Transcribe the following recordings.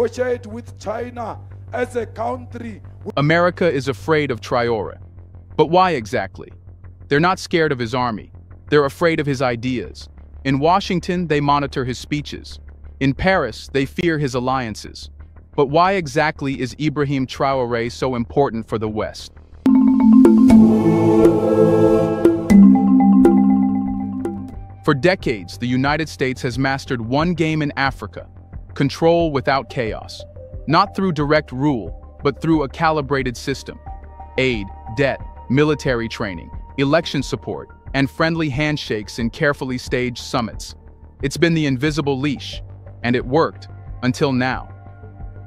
negotiate with China as a country. America is afraid of Traoré. But why exactly? They're not scared of his army. They're afraid of his ideas. In Washington, they monitor his speeches. In Paris, they fear his alliances. But why exactly is Ibrahim Traoré so important for the West? For decades, the United States has mastered one game in Africa: control without chaos. Not through direct rule, but through a calibrated system. Aid, debt, military training, election support, and friendly handshakes in carefully staged summits. It's been the invisible leash, and it worked, until now.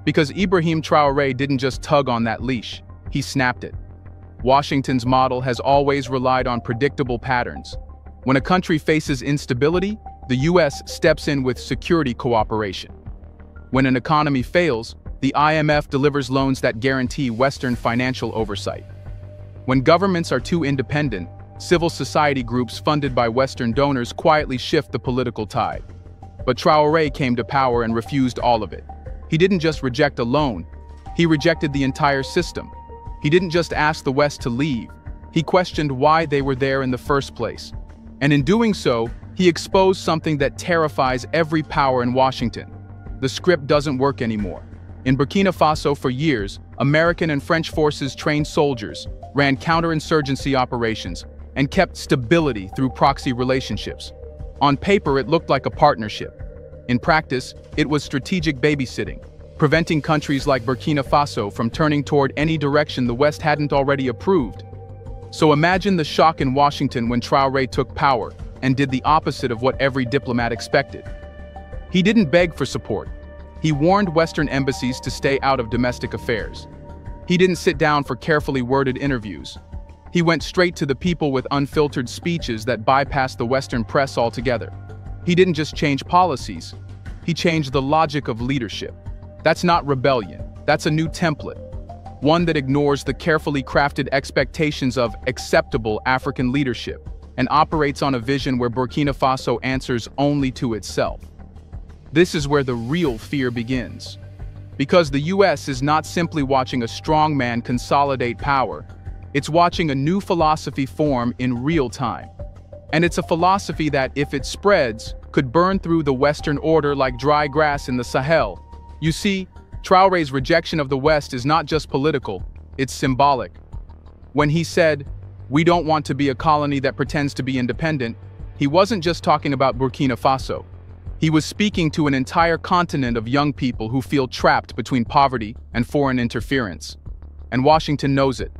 Because Ibrahim Traoré didn't just tug on that leash, he snapped it. Washington's model has always relied on predictable patterns. When a country faces instability, the US steps in with security cooperation. When an economy fails, the IMF delivers loans that guarantee Western financial oversight. When governments are too independent, Civil society groups funded by Western donors quietly shift the political tide. But Traoré came to power and refused all of it. He didn't just reject a loan, he rejected the entire system. He didn't just ask the West to leave, he questioned why they were there in the first place. And in doing so, he exposed something that terrifies every power in Washington. The script doesn't work anymore. In Burkina Faso for years, American and French forces trained soldiers, ran counterinsurgency operations, and kept stability through proxy relationships. On paper, it looked like a partnership. In practice, it was strategic babysitting, preventing countries like Burkina Faso from turning toward any direction the West hadn't already approved. So imagine the shock in Washington when Traoré took power and did the opposite of what every diplomat expected. He didn't beg for support. He warned Western embassies to stay out of domestic affairs. He didn't sit down for carefully worded interviews. He went straight to the people with unfiltered speeches that bypassed the Western press altogether. He didn't just change policies, he changed the logic of leadership. That's not rebellion, that's a new template. One that ignores the carefully crafted expectations of acceptable African leadership and operates on a vision where Burkina Faso answers only to itself. This is where the real fear begins. Because the US is not simply watching a strong man consolidate power, it's watching a new philosophy form in real time. And it's a philosophy that, if it spreads, could burn through the Western order like dry grass in the Sahel. You see, Traoré's rejection of the West is not just political, it's symbolic. When he said, "We don't want to be a colony that pretends to be independent," he wasn't just talking about Burkina Faso. He was speaking to an entire continent of young people who feel trapped between poverty and foreign interference. And Washington knows it.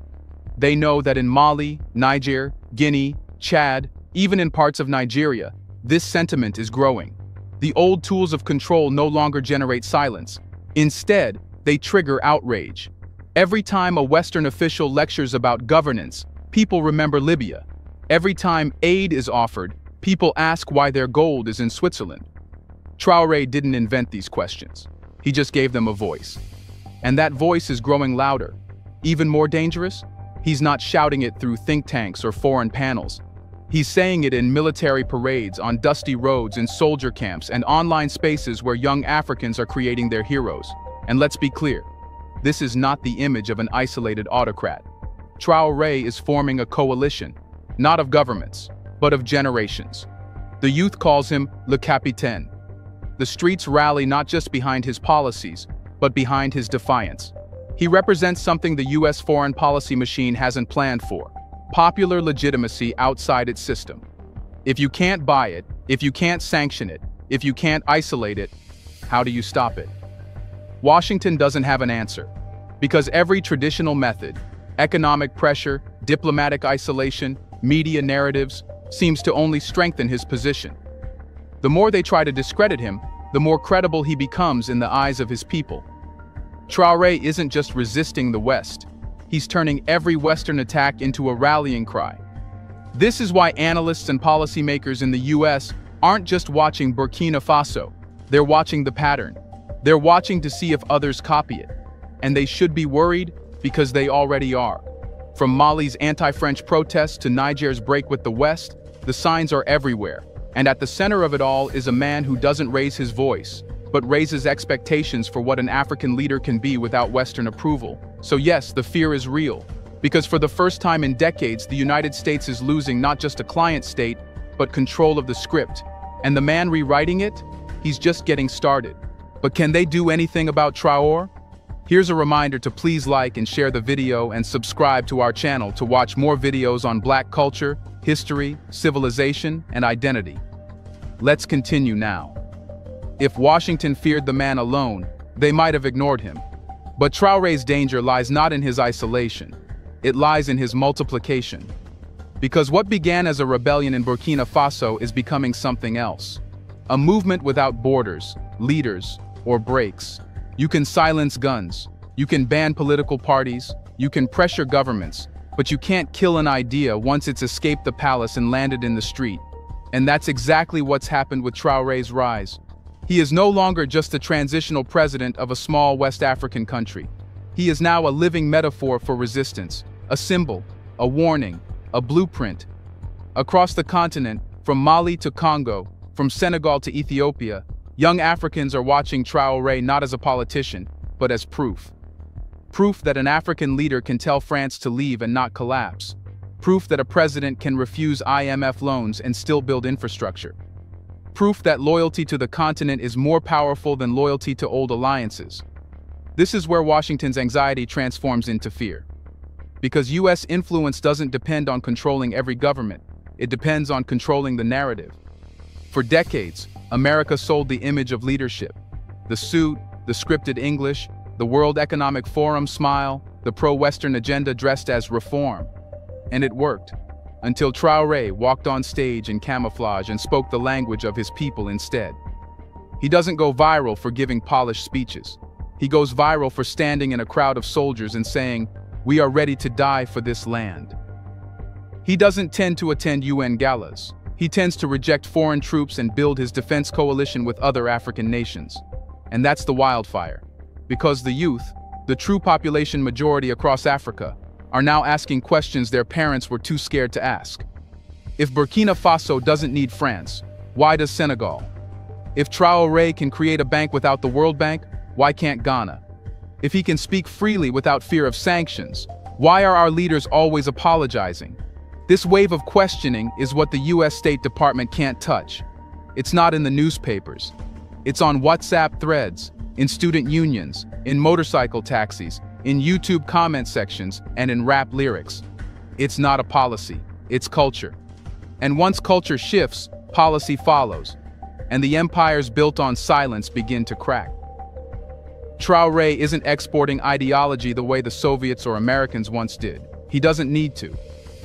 They know that in Mali, Niger, Guinea, Chad, even in parts of Nigeria, this sentiment is growing. The old tools of control no longer generate silence. Instead, they trigger outrage. Every time a Western official lectures about governance, people remember Libya. Every time aid is offered, people ask why their gold is in Switzerland. Traoré didn't invent these questions. He just gave them a voice. And that voice is growing louder. Even more dangerous? He's not shouting it through think tanks or foreign panels. He's saying it in military parades, on dusty roads, in soldier camps, and online spaces where young Africans are creating their heroes. And let's be clear, this is not the image of an isolated autocrat. Traoré is forming a coalition, not of governments, but of generations. The youth calls him Le Capitaine. The streets rally not just behind his policies, but behind his defiance. He represents something the US foreign policy machine hasn't planned for: popular legitimacy outside its system. If you can't buy it, if you can't sanction it, if you can't isolate it, how do you stop it? Washington doesn't have an answer, because every traditional method, economic pressure, diplomatic isolation, media narratives, seems to only strengthen his position. The more they try to discredit him, the more credible he becomes in the eyes of his people. Traoré isn't just resisting the West, he's turning every Western attack into a rallying cry. This is why analysts and policymakers in the US aren't just watching Burkina Faso, they're watching the pattern. They're watching to see if others copy it. And they should be worried because they already are. From Mali's anti-French protests to Niger's break with the West, the signs are everywhere. And at the center of it all is a man who doesn't raise his voice, but raises expectations for what an African leader can be without Western approval. So yes, the fear is real. Because for the first time in decades, the United States is losing not just a client state, but control of the script. And the man rewriting it, he's just getting started. But can they do anything about Traoré? Here's a reminder to please like and share the video and subscribe to our channel to watch more videos on Black culture, history, civilization, and identity. Let's continue now. If Washington feared the man alone, they might have ignored him. But Traoré's danger lies not in his isolation, it lies in his multiplication. Because what began as a rebellion in Burkina Faso is becoming something else. A movement without borders, leaders, or breaks. You can silence guns, you can ban political parties, you can pressure governments, but you can't kill an idea once it's escaped the palace and landed in the street. And that's exactly what's happened with Traoré's rise. He is no longer just a transitional president of a small West African country. He is now a living metaphor for resistance, a symbol, a warning, a blueprint, Across the continent, from Mali to Congo, from Senegal to Ethiopia, young Africans are watching Traoré not as a politician, but as proof. Proof that an African leader can tell France to leave and not collapse. Proof that a president can refuse IMF loans and still build infrastructure. Proof that loyalty to the continent is more powerful than loyalty to old alliances. This is where Washington's anxiety transforms into fear. Because US influence doesn't depend on controlling every government, it depends on controlling the narrative. For decades, America sold the image of leadership. The suit, the scripted English, the World Economic Forum smile, the pro-Western agenda dressed as reform. And it worked, until Traoré walked on stage in camouflage and spoke the language of his people instead. He doesn't go viral for giving polished speeches. He goes viral for standing in a crowd of soldiers and saying, "We are ready to die for this land." He doesn't tend to attend UN galas. He tends to reject foreign troops and build his defense coalition with other African nations. And that's the wildfire. Because the youth, the true population majority across Africa, are now asking questions their parents were too scared to ask. If Burkina Faso doesn't need France, why does Senegal? If Traoré can create a bank without the World Bank, why can't Ghana? If he can speak freely without fear of sanctions, why are our leaders always apologizing? This wave of questioning is what the US State Department can't touch. It's not in the newspapers. It's on WhatsApp threads, in student unions, in motorcycle taxis, in YouTube comment sections, and in rap lyrics. It's not a policy, it's culture. And once culture shifts, policy follows. And the empires built on silence begin to crack. Traoré isn't exporting ideology the way the Soviets or Americans once did. He doesn't need to.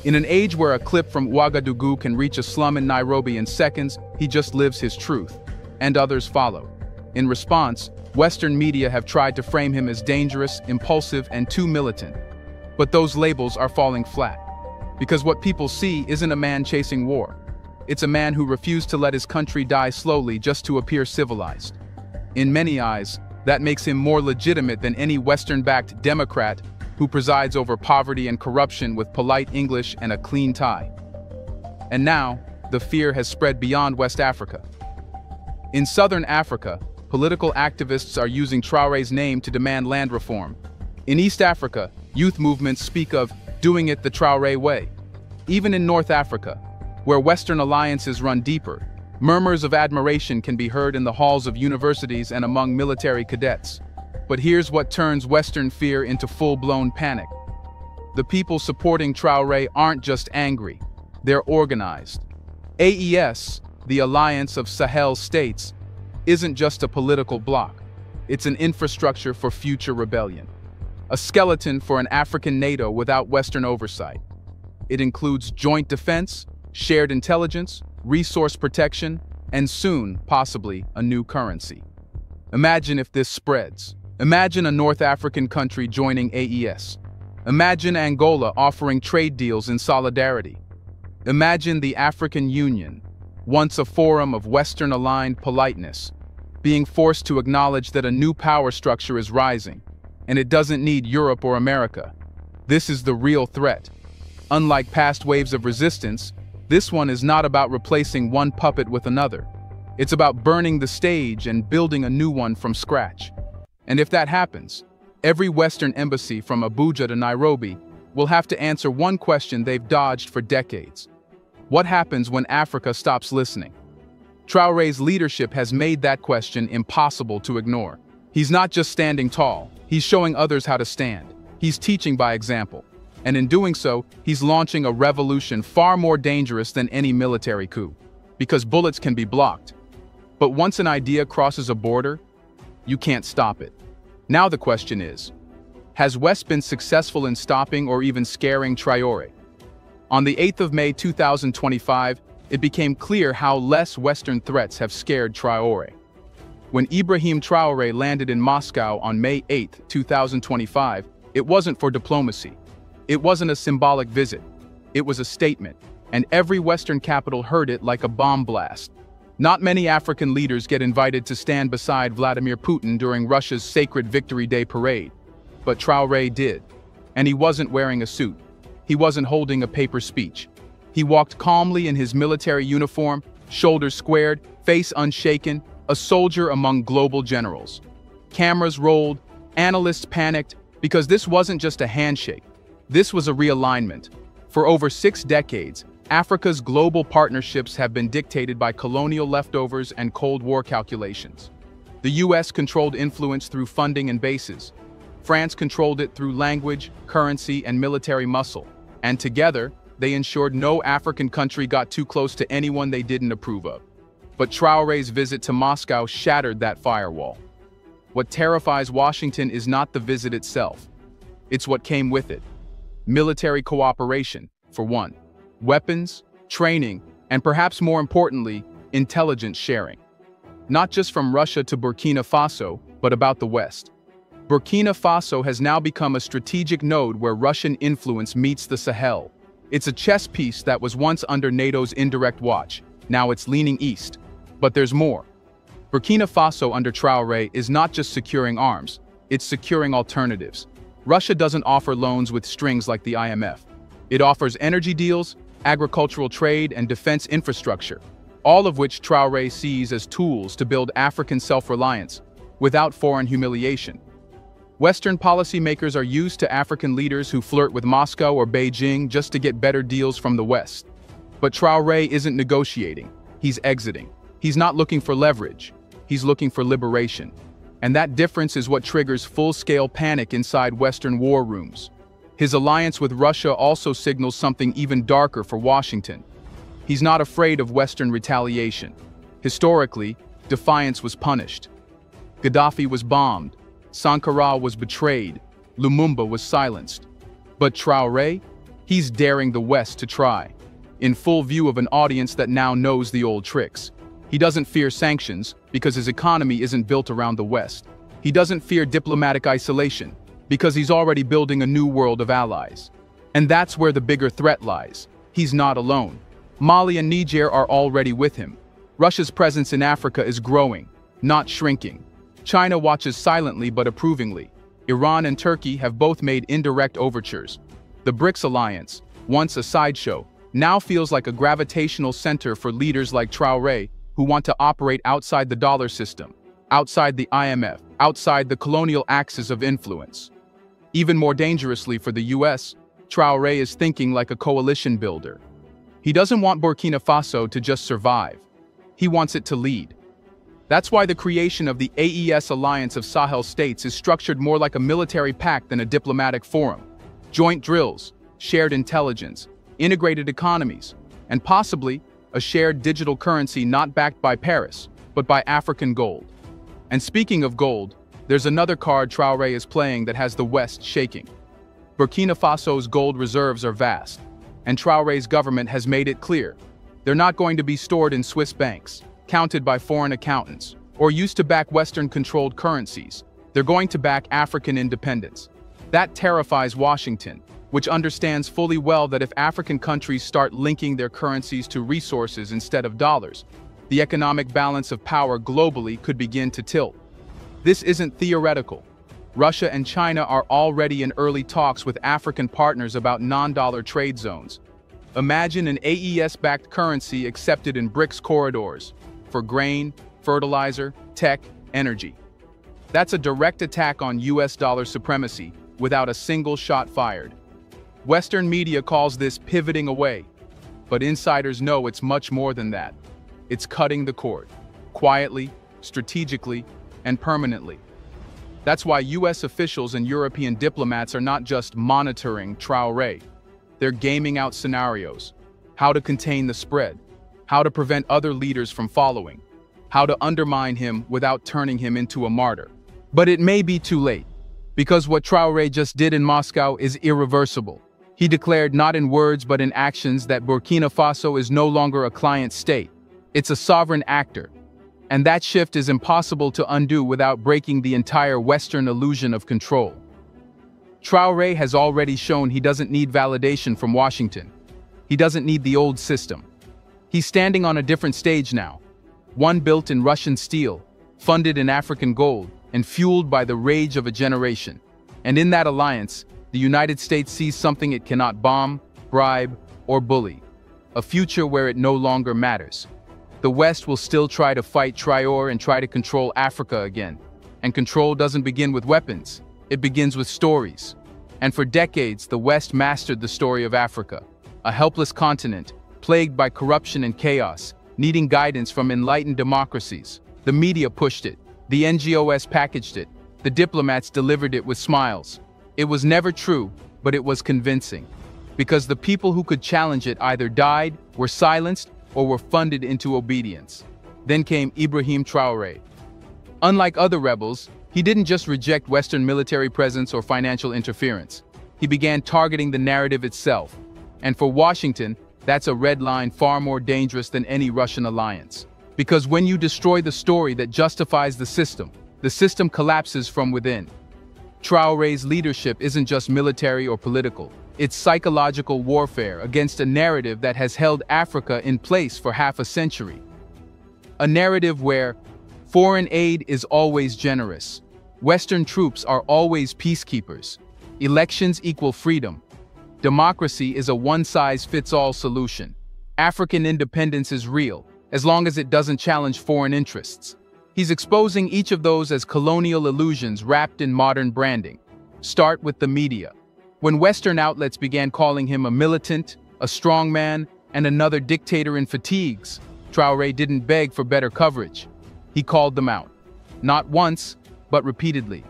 In an age where a clip from Ouagadougou can reach a slum in Nairobi in seconds, he just lives his truth. And others follow. In response, Western media have tried to frame him as dangerous, impulsive, and too militant. But those labels are falling flat. Because what people see isn't a man chasing war. It's a man who refused to let his country die slowly just to appear civilized. In many eyes, that makes him more legitimate than any Western-backed Democrat who presides over poverty and corruption with polite English and a clean tie. And now, the fear has spread beyond West Africa. In Southern Africa, political activists are using Traoré's name to demand land reform. In East Africa, youth movements speak of doing it the Traoré way. Even in North Africa, where Western alliances run deeper, murmurs of admiration can be heard in the halls of universities and among military cadets. But here's what turns Western fear into full-blown panic. The people supporting Traoré aren't just angry, they're organized. AES, the Alliance of Sahel States, isn't just a political bloc. It's an infrastructure for future rebellion. A skeleton for an African NATO without Western oversight. It includes joint defense, shared intelligence, resource protection, and soon, possibly, a new currency. Imagine if this spreads. Imagine a North African country joining AES. Imagine Angola offering trade deals in solidarity. Imagine the African Union, once a forum of Western-aligned politeness, being forced to acknowledge that a new power structure is rising, and it doesn't need Europe or America. This is the real threat. Unlike past waves of resistance, this one is not about replacing one puppet with another. It's about burning the stage and building a new one from scratch. And if that happens, every Western embassy from Abuja to Nairobi will have to answer one question they've dodged for decades. What happens when Africa stops listening? Traoré's leadership has made that question impossible to ignore. He's not just standing tall, he's showing others how to stand. He's teaching by example. And in doing so, he's launching a revolution far more dangerous than any military coup. Because bullets can be blocked. But once an idea crosses a border, you can't stop it. Now the question is, has West been successful in stopping or even scaring Traoré? On the 8th of May 2025, it became clear how less Western threats have scared Traoré. When Ibrahim Traoré landed in Moscow on May 8, 2025, it wasn't for diplomacy. It wasn't a symbolic visit. It was a statement, and every Western capital heard it like a bomb blast. Not many African leaders get invited to stand beside Vladimir Putin during Russia's sacred Victory Day parade. But Traoré did. And he wasn't wearing a suit. He wasn't holding a paper speech. He walked calmly in his military uniform, shoulders squared, face unshaken, a soldier among global generals. Cameras rolled, analysts panicked, because this wasn't just a handshake. This was a realignment. For over 6 decades, Africa's global partnerships have been dictated by colonial leftovers and Cold War calculations. The US controlled influence through funding and bases. France controlled it through language, currency, and military muscle. And together, they ensured no African country got too close to anyone they didn't approve of. But Traoré's visit to Moscow shattered that firewall. What terrifies Washington is not the visit itself. It's what came with it. Military cooperation, for one. Weapons, training, and perhaps more importantly, intelligence sharing. Not just from Russia to Burkina Faso, but about the West. Burkina Faso has now become a strategic node where Russian influence meets the Sahel. It's a chess piece that was once under NATO's indirect watch. Now it's leaning east. But there's more. Burkina Faso under Traoré is not just securing arms, it's securing alternatives. Russia doesn't offer loans with strings like the IMF. It offers energy deals, agricultural trade, and defense infrastructure, all of which Traoré sees as tools to build African self-reliance, without foreign humiliation. Western policymakers are used to African leaders who flirt with Moscow or Beijing just to get better deals from the West. But Traoré isn't negotiating, he's exiting. He's not looking for leverage, he's looking for liberation. And that difference is what triggers full-scale panic inside Western war rooms. His alliance with Russia also signals something even darker for Washington. He's not afraid of Western retaliation. Historically, defiance was punished. Gaddafi was bombed, Sankara was betrayed, Lumumba was silenced. But Traoré? He's daring the West to try, in full view of an audience that now knows the old tricks. He doesn't fear sanctions because his economy isn't built around the West. He doesn't fear diplomatic isolation because he's already building a new world of allies. And that's where the bigger threat lies. He's not alone. Mali and Niger are already with him. Russia's presence in Africa is growing, not shrinking. China watches silently but approvingly. Iran and Turkey have both made indirect overtures. The BRICS alliance, once a sideshow, now feels like a gravitational center for leaders like Traoré who want to operate outside the dollar system, outside the IMF, outside the colonial axis of influence. Even more dangerously for the US, Traoré is thinking like a coalition builder. He doesn't want Burkina Faso to just survive. He wants it to lead. That's why the creation of the AES Alliance of Sahel States is structured more like a military pact than a diplomatic forum. Joint drills, shared intelligence, integrated economies, and possibly a shared digital currency not backed by Paris, but by African gold. And speaking of gold, there's another card Traoré is playing that has the West shaking. Burkina Faso's gold reserves are vast, and Traoré's government has made it clear. They're not going to be stored in Swiss banks, counted by foreign accountants, or used to back Western-controlled currencies. They're going to back African independence. That terrifies Washington, which understands fully well that if African countries start linking their currencies to resources instead of dollars, the economic balance of power globally could begin to tilt. This isn't theoretical. Russia and China are already in early talks with African partners about non-dollar trade zones. Imagine an AES-backed currency accepted in BRICS corridors for grain, fertilizer, tech, energy. That's a direct attack on US dollar supremacy without a single shot fired. Western media calls this pivoting away, but insiders know it's much more than that. It's cutting the cord, quietly, strategically, and permanently. That's why US officials and European diplomats are not just monitoring Traoré. They're gaming out scenarios: how to contain the spread, how to prevent other leaders from following, how to undermine him without turning him into a martyr. But it may be too late, because what Traoré just did in Moscow is irreversible. He declared not in words but in actions that Burkina Faso is no longer a client state. It's a sovereign actor. And that shift is impossible to undo without breaking the entire Western illusion of control. Traoré has already shown he doesn't need validation from Washington. He doesn't need the old system. He's standing on a different stage now, one built in Russian steel, funded in African gold, and fueled by the rage of a generation. And in that alliance, the United States sees something it cannot bomb, bribe, or bully: a future where it no longer matters. The West will still try to fight Traore and try to control Africa again. And control doesn't begin with weapons, it begins with stories. And for decades, the West mastered the story of Africa, a helpless continent, plagued by corruption and chaos, needing guidance from enlightened democracies. The media pushed it, the NGOs packaged it, the diplomats delivered it with smiles. It was never true, but it was convincing. Because the people who could challenge it either died, were silenced, or were funded into obedience. Then came Ibrahim Traore. Unlike other rebels, he didn't just reject Western military presence or financial interference. He began targeting the narrative itself. And for Washington, that's a red line far more dangerous than any Russian alliance. Because when you destroy the story that justifies the system collapses from within. Traore's leadership isn't just military or political. It's psychological warfare against a narrative that has held Africa in place for half a century. A narrative where foreign aid is always generous, Western troops are always peacekeepers, elections equal freedom, democracy is a one-size-fits-all solution, African independence is real, as long as it doesn't challenge foreign interests. He's exposing each of those as colonial illusions wrapped in modern branding. Start with the media. When Western outlets began calling him a militant, a strongman, and another dictator in fatigues, Traore didn't beg for better coverage. He called them out. Not once, but repeatedly.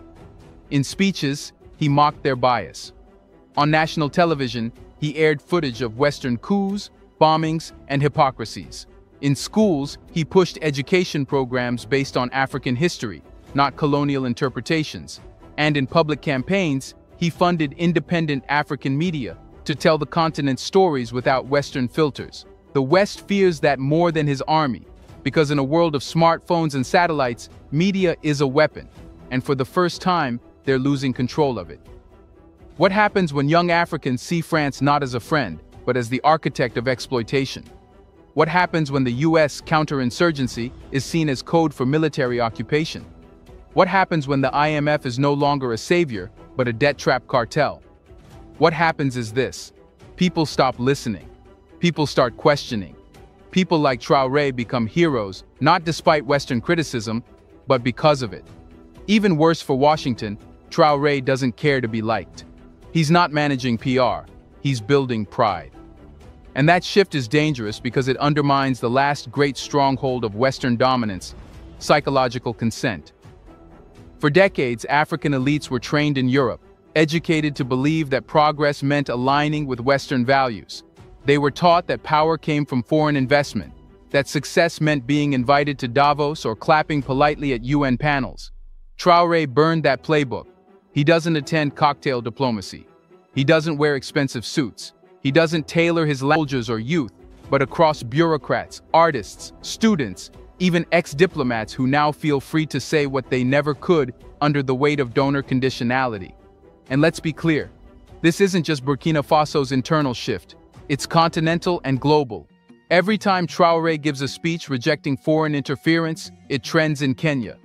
In speeches, he mocked their bias. On national television, he aired footage of Western coups, bombings, and hypocrisies. In schools, he pushed education programs based on African history, not colonial interpretations. And in public campaigns, he funded independent African media to tell the continent's stories without Western filters. The West fears that more than his army, because in a world of smartphones and satellites, media is a weapon, and for the first time, they're losing control of it. What happens when young Africans see France not as a friend, but as the architect of exploitation? What happens when the US counterinsurgency is seen as code for military occupation? What happens when the IMF is no longer a savior, but a debt-trap cartel? What happens is this: people stop listening. People start questioning. People like Traore become heroes, not despite Western criticism, but because of it. Even worse for Washington, Traore doesn't care to be liked. He's not managing PR, he's building pride. And that shift is dangerous because it undermines the last great stronghold of Western dominance, psychological consent. For decades, African elites were trained in Europe, educated to believe that progress meant aligning with Western values. They were taught that power came from foreign investment, that success meant being invited to Davos or clapping politely at UN panels. Traore burned that playbook. He doesn't attend cocktail diplomacy. He doesn't wear expensive suits. He doesn't tailor his soldiers or youth, but across bureaucrats, artists, students, even ex-diplomats who now feel free to say what they never could under the weight of donor conditionality. And let's be clear, this isn't just Burkina Faso's internal shift. It's continental and global. Every time Traore gives a speech rejecting foreign interference, it trends in Kenya.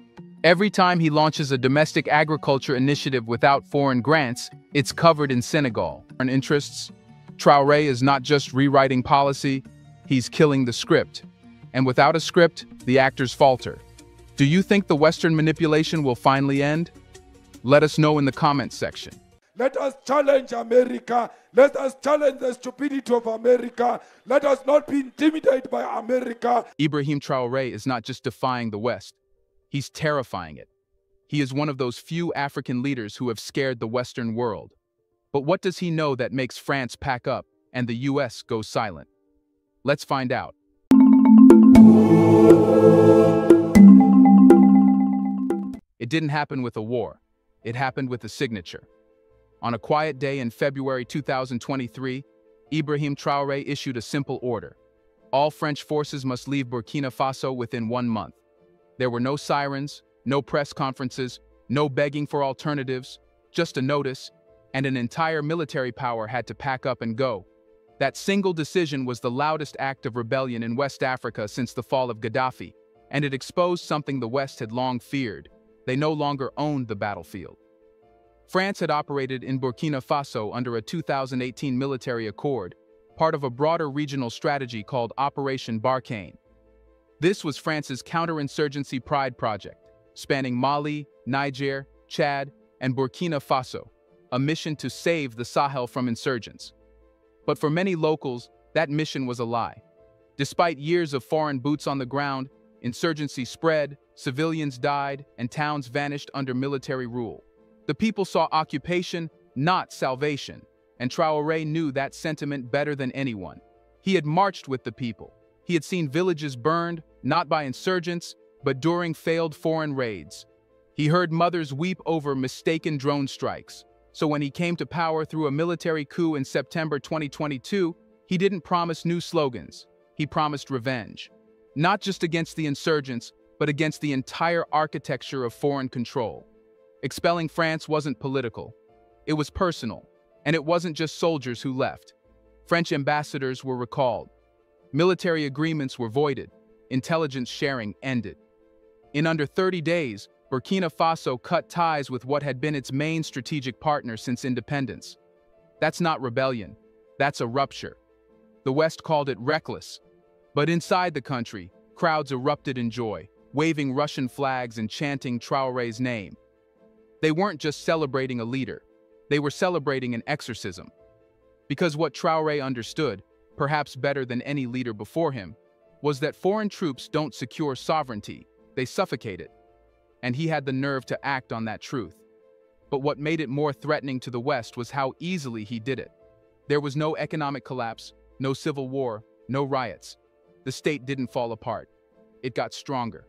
Every time he launches a domestic agriculture initiative without foreign grants, it's covered in Senegal. Foreign interests. Traore is not just rewriting policy, he's killing the script. And without a script, the actors falter. Do you think the Western manipulation will finally end? Let us know in the comments section. Let us challenge America. Let us challenge the stupidity of America. Let us not be intimidated by America. Ibrahim Traore is not just defying the West. He's terrifying it. He is one of those few African leaders who have scared the Western world. But what does he know that makes France pack up and the US go silent? Let's find out. It didn't happen with a war. It happened with a signature. On a quiet day in February 2023, Ibrahim Traore issued a simple order. All French forces must leave Burkina Faso within 1 month. There were no sirens, no press conferences, no begging for alternatives, just a notice, and an entire military power had to pack up and go. That single decision was the loudest act of rebellion in West Africa since the fall of Gaddafi, and it exposed something the West had long feared. They no longer owned the battlefield. France had operated in Burkina Faso under a 2018 military accord, part of a broader regional strategy called Operation Barkhane. This was France's counterinsurgency pride project, spanning Mali, Niger, Chad, and Burkina Faso, a mission to save the Sahel from insurgents. But for many locals, that mission was a lie. Despite years of foreign boots on the ground, insurgency spread, civilians died, and towns vanished under military rule. The people saw occupation, not salvation, and Traoré knew that sentiment better than anyone. He had marched with the people. He had seen villages burned, not by insurgents, but during failed foreign raids. He heard mothers weep over mistaken drone strikes. So when he came to power through a military coup in September 2022, he didn't promise new slogans. He promised revenge. Not just against the insurgents, but against the entire architecture of foreign control. Expelling France wasn't political. It was personal. And it wasn't just soldiers who left. French ambassadors were recalled. Military agreements were voided. Intelligence sharing ended. In under 30 days, Burkina Faso cut ties with what had been its main strategic partner since independence. That's not rebellion. That's a rupture. The West called it reckless. But inside the country, crowds erupted in joy, waving Russian flags and chanting Traoré's name. They weren't just celebrating a leader. They were celebrating an exorcism. Because what Traoré understood, perhaps better than any leader before him, was that foreign troops don't secure sovereignty, they suffocate it. And he had the nerve to act on that truth. But what made it more threatening to the West was how easily he did it. There was no economic collapse, no civil war, no riots. The state didn't fall apart. It got stronger.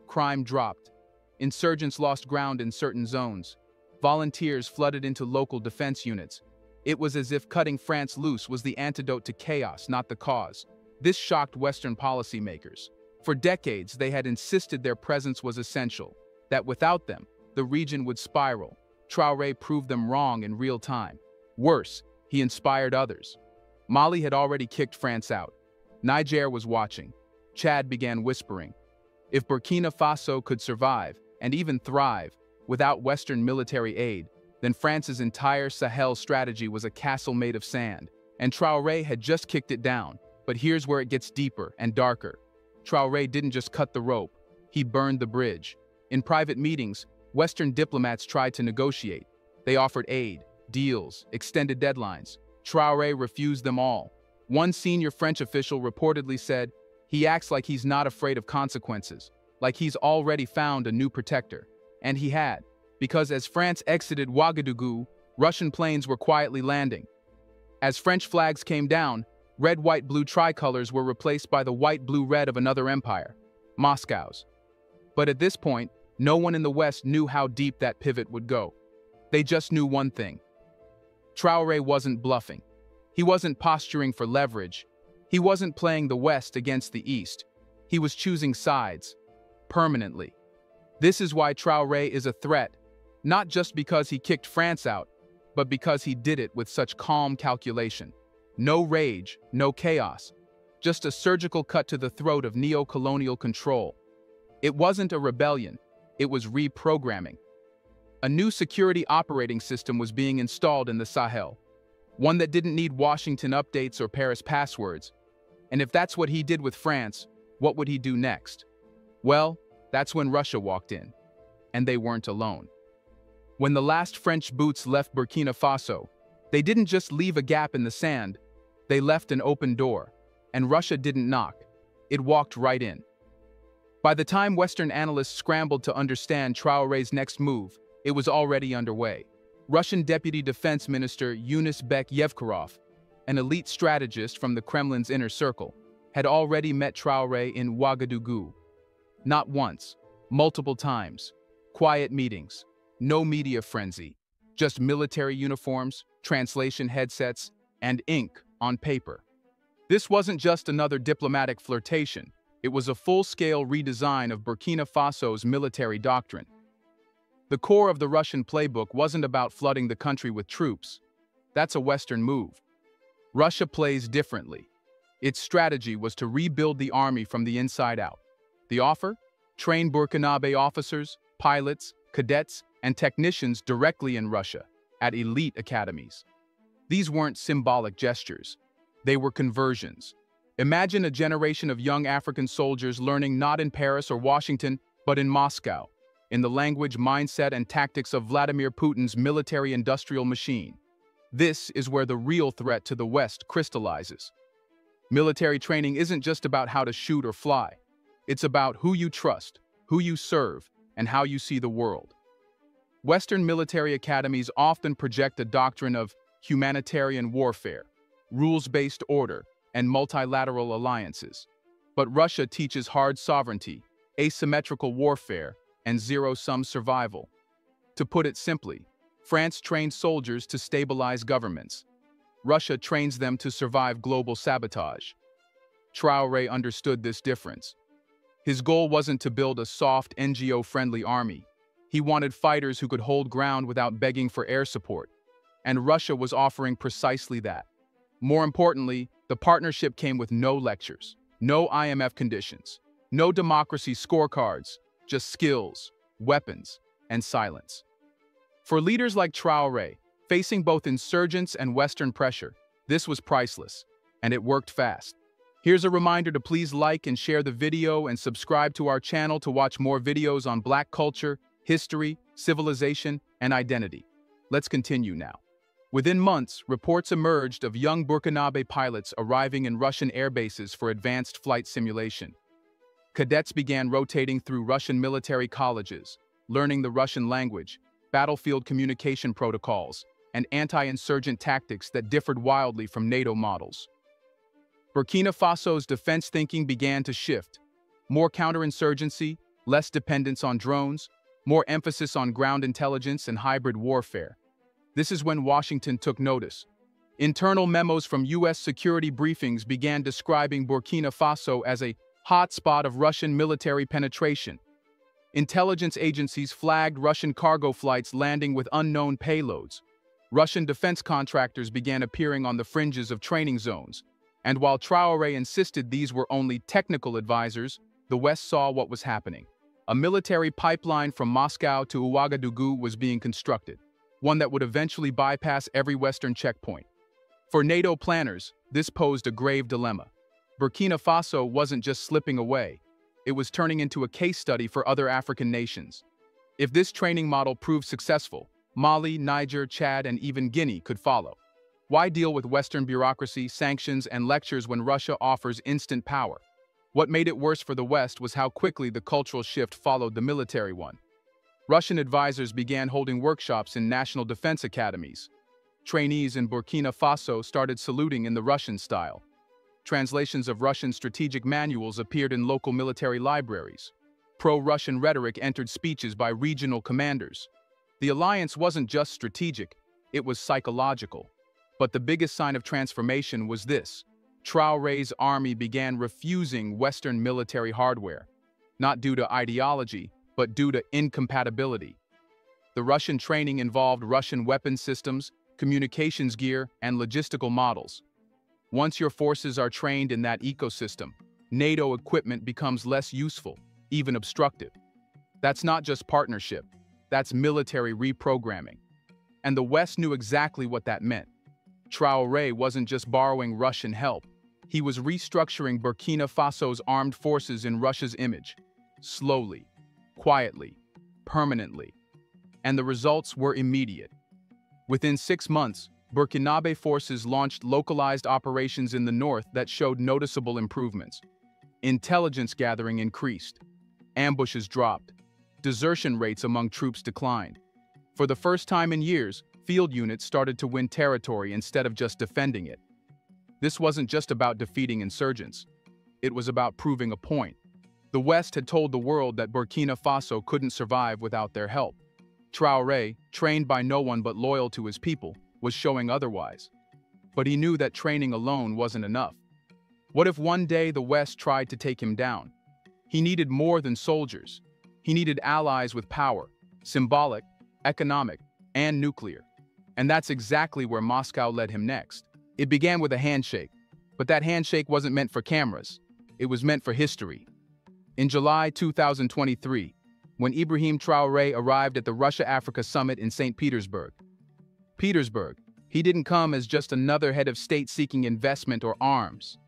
Crime dropped. Insurgents lost ground in certain zones. Volunteers flooded into local defense units. It was as if cutting France loose was the antidote to chaos, not the cause. This shocked Western policymakers. For decades, they had insisted their presence was essential, that without them, the region would spiral. Traoré proved them wrong in real time. Worse, he inspired others. Mali had already kicked France out. Niger was watching. Chad began whispering. If Burkina Faso could survive, and even thrive, without Western military aid, then France's entire Sahel strategy was a castle made of sand. And Traoré had just kicked it down. But here's where it gets deeper and darker. Traoré didn't just cut the rope, he burned the bridge. In private meetings, Western diplomats tried to negotiate. They offered aid, deals, extended deadlines. Traoré refused them all. One senior French official reportedly said, "He acts like he's not afraid of consequences, like he's already found a new protector." And he had, because as France exited Ouagadougou, Russian planes were quietly landing. As French flags came down, red, white, blue tricolors were replaced by the white, blue, red of another empire, Moscow's. But at this point, no one in the West knew how deep that pivot would go. They just knew one thing. Traoré wasn't bluffing. He wasn't posturing for leverage. He wasn't playing the West against the East. He was choosing sides, permanently. This is why Traoré is a threat, not just because he kicked France out, but because he did it with such calm calculation. No rage, no chaos, just a surgical cut to the throat of neo-colonial control. It wasn't a rebellion, it was reprogramming. A new security operating system was being installed in the Sahel, one that didn't need Washington updates or Paris passwords. And if that's what he did with France, what would he do next? Well, that's when Russia walked in. And they weren't alone. When the last French boots left Burkina Faso, they didn't just leave a gap in the sand, they left an open door. And Russia didn't knock, it walked right in. By the time Western analysts scrambled to understand Traoré's next move, it was already underway. Russian Deputy Defense Minister Yunus Bek Yevkarov, an elite strategist from the Kremlin's inner circle, had already met Traoré in Ouagadougou. Not once, multiple times. Quiet meetings, no media frenzy, just military uniforms, translation headsets, and ink on paper. This wasn't just another diplomatic flirtation, it was a full-scale redesign of Burkina Faso's military doctrine. The core of the Russian playbook wasn't about flooding the country with troops. That's a Western move. Russia plays differently. Its strategy was to rebuild the army from the inside out. The offer? Train Burkinabe officers, pilots, cadets, and technicians directly in Russia, at elite academies. These weren't symbolic gestures. They were conversions. Imagine a generation of young African soldiers learning not in Paris or Washington, but in Moscow, in the language, mindset, and tactics of Vladimir Putin's military-industrial machine. This is where the real threat to the West crystallizes. Military training isn't just about how to shoot or fly. It's about who you trust, who you serve, and how you see the world. Western military academies often project a doctrine of humanitarian warfare, rules-based order, and multilateral alliances. But Russia teaches hard sovereignty, asymmetrical warfare, and zero-sum survival. To put it simply, France trains soldiers to stabilize governments. Russia trains them to survive global sabotage. Traoré understood this difference. His goal wasn't to build a soft, NGO-friendly army. He wanted fighters who could hold ground without begging for air support. And Russia was offering precisely that. More importantly, the partnership came with no lectures, no IMF conditions, no democracy scorecards, just skills, weapons, and silence. For leaders like Traoré, facing both insurgents and Western pressure, this was priceless, and it worked fast. Here's a reminder to please like and share the video and subscribe to our channel to watch more videos on Black culture, history, civilization, and identity. Let's continue now. Within months, reports emerged of young Burkinabe pilots arriving in Russian air bases for advanced flight simulation. Cadets began rotating through Russian military colleges, learning the Russian language, battlefield communication protocols, and anti-insurgent tactics that differed wildly from NATO models. Burkina Faso's defense thinking began to shift. More counterinsurgency, less dependence on drones, more emphasis on ground intelligence and hybrid warfare. This is when Washington took notice. Internal memos from U.S. security briefings began describing Burkina Faso as a hotspot of Russian military penetration. Intelligence agencies flagged Russian cargo flights landing with unknown payloads. Russian defense contractors began appearing on the fringes of training zones. And while Traoré insisted these were only technical advisors, the West saw what was happening. A military pipeline from Moscow to Ouagadougou was being constructed, one that would eventually bypass every Western checkpoint. For NATO planners, this posed a grave dilemma. Burkina Faso wasn't just slipping away, it was turning into a case study for other African nations. If this training model proved successful, Mali, Niger, Chad, and even Guinea could follow. Why deal with Western bureaucracy, sanctions, and lectures when Russia offers instant power? What made it worse for the West was how quickly the cultural shift followed the military one. Russian advisors began holding workshops in national defense academies. Trainees in Burkina Faso started saluting in the Russian style. Translations of Russian strategic manuals appeared in local military libraries. Pro-Russian rhetoric entered speeches by regional commanders. The alliance wasn't just strategic, it was psychological. But the biggest sign of transformation was this. Traoré's army began refusing Western military hardware, not due to ideology, but due to incompatibility. The Russian training involved Russian weapon systems, communications gear, and logistical models. Once your forces are trained in that ecosystem, NATO equipment becomes less useful, even obstructive. That's not just partnership, that's military reprogramming. And the West knew exactly what that meant. Traoré wasn't just borrowing Russian help, he was restructuring Burkina Faso's armed forces in Russia's image. Slowly, quietly, permanently. And the results were immediate. Within 6 months, Burkinabe forces launched localized operations in the north that showed noticeable improvements. Intelligence gathering increased. Ambushes dropped. Desertion rates among troops declined. For the first time in years, field units started to win territory instead of just defending it. This wasn't just about defeating insurgents. It was about proving a point. The West had told the world that Burkina Faso couldn't survive without their help. Traoré, trained by no one but loyal to his people, was showing otherwise. But he knew that training alone wasn't enough. What if one day the West tried to take him down? He needed more than soldiers. He needed allies with power, symbolic, economic, and nuclear. And that's exactly where Moscow led him next. It began with a handshake, but that handshake wasn't meant for cameras. It was meant for history. In July 2023, when Ibrahim Traoré arrived at the Russia-Africa Summit in St. Petersburg, He didn't come as just another head of state seeking investment or arms.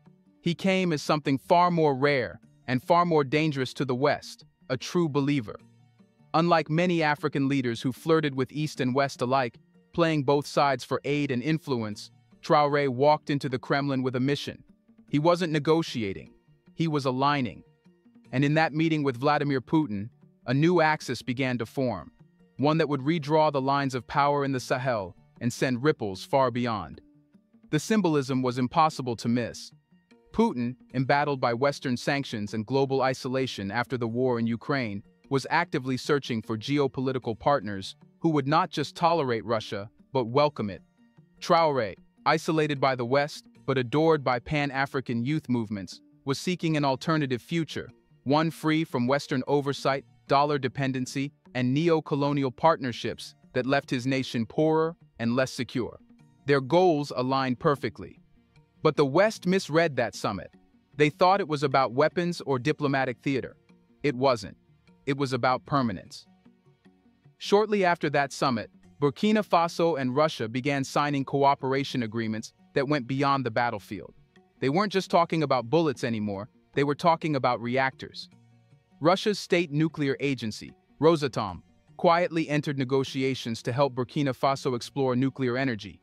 He came as something far more rare and far more dangerous to the West, a true believer. Unlike many African leaders who flirted with East and West alike, playing both sides for aid and influence, Traoré walked into the Kremlin with a mission. He wasn't negotiating, he was aligning. And in that meeting with Vladimir Putin, a new axis began to form, one that would redraw the lines of power in the Sahel and send ripples far beyond. The symbolism was impossible to miss. Putin, embattled by Western sanctions and global isolation after the war in Ukraine, was actively searching for geopolitical partners who would not just tolerate Russia, but welcome it. Traoré, isolated by the West, but adored by Pan-African youth movements, was seeking an alternative future, one free from Western oversight, dollar dependency, and neo-colonial partnerships that left his nation poorer and less secure. Their goals aligned perfectly. But the West misread that summit. They thought it was about weapons or diplomatic theater. It wasn't. It was about permanence. Shortly after that summit, Burkina Faso and Russia began signing cooperation agreements that went beyond the battlefield. They weren't just talking about bullets anymore, they were talking about reactors. Russia's state nuclear agency, Rosatom, quietly entered negotiations to help Burkina Faso explore nuclear energy.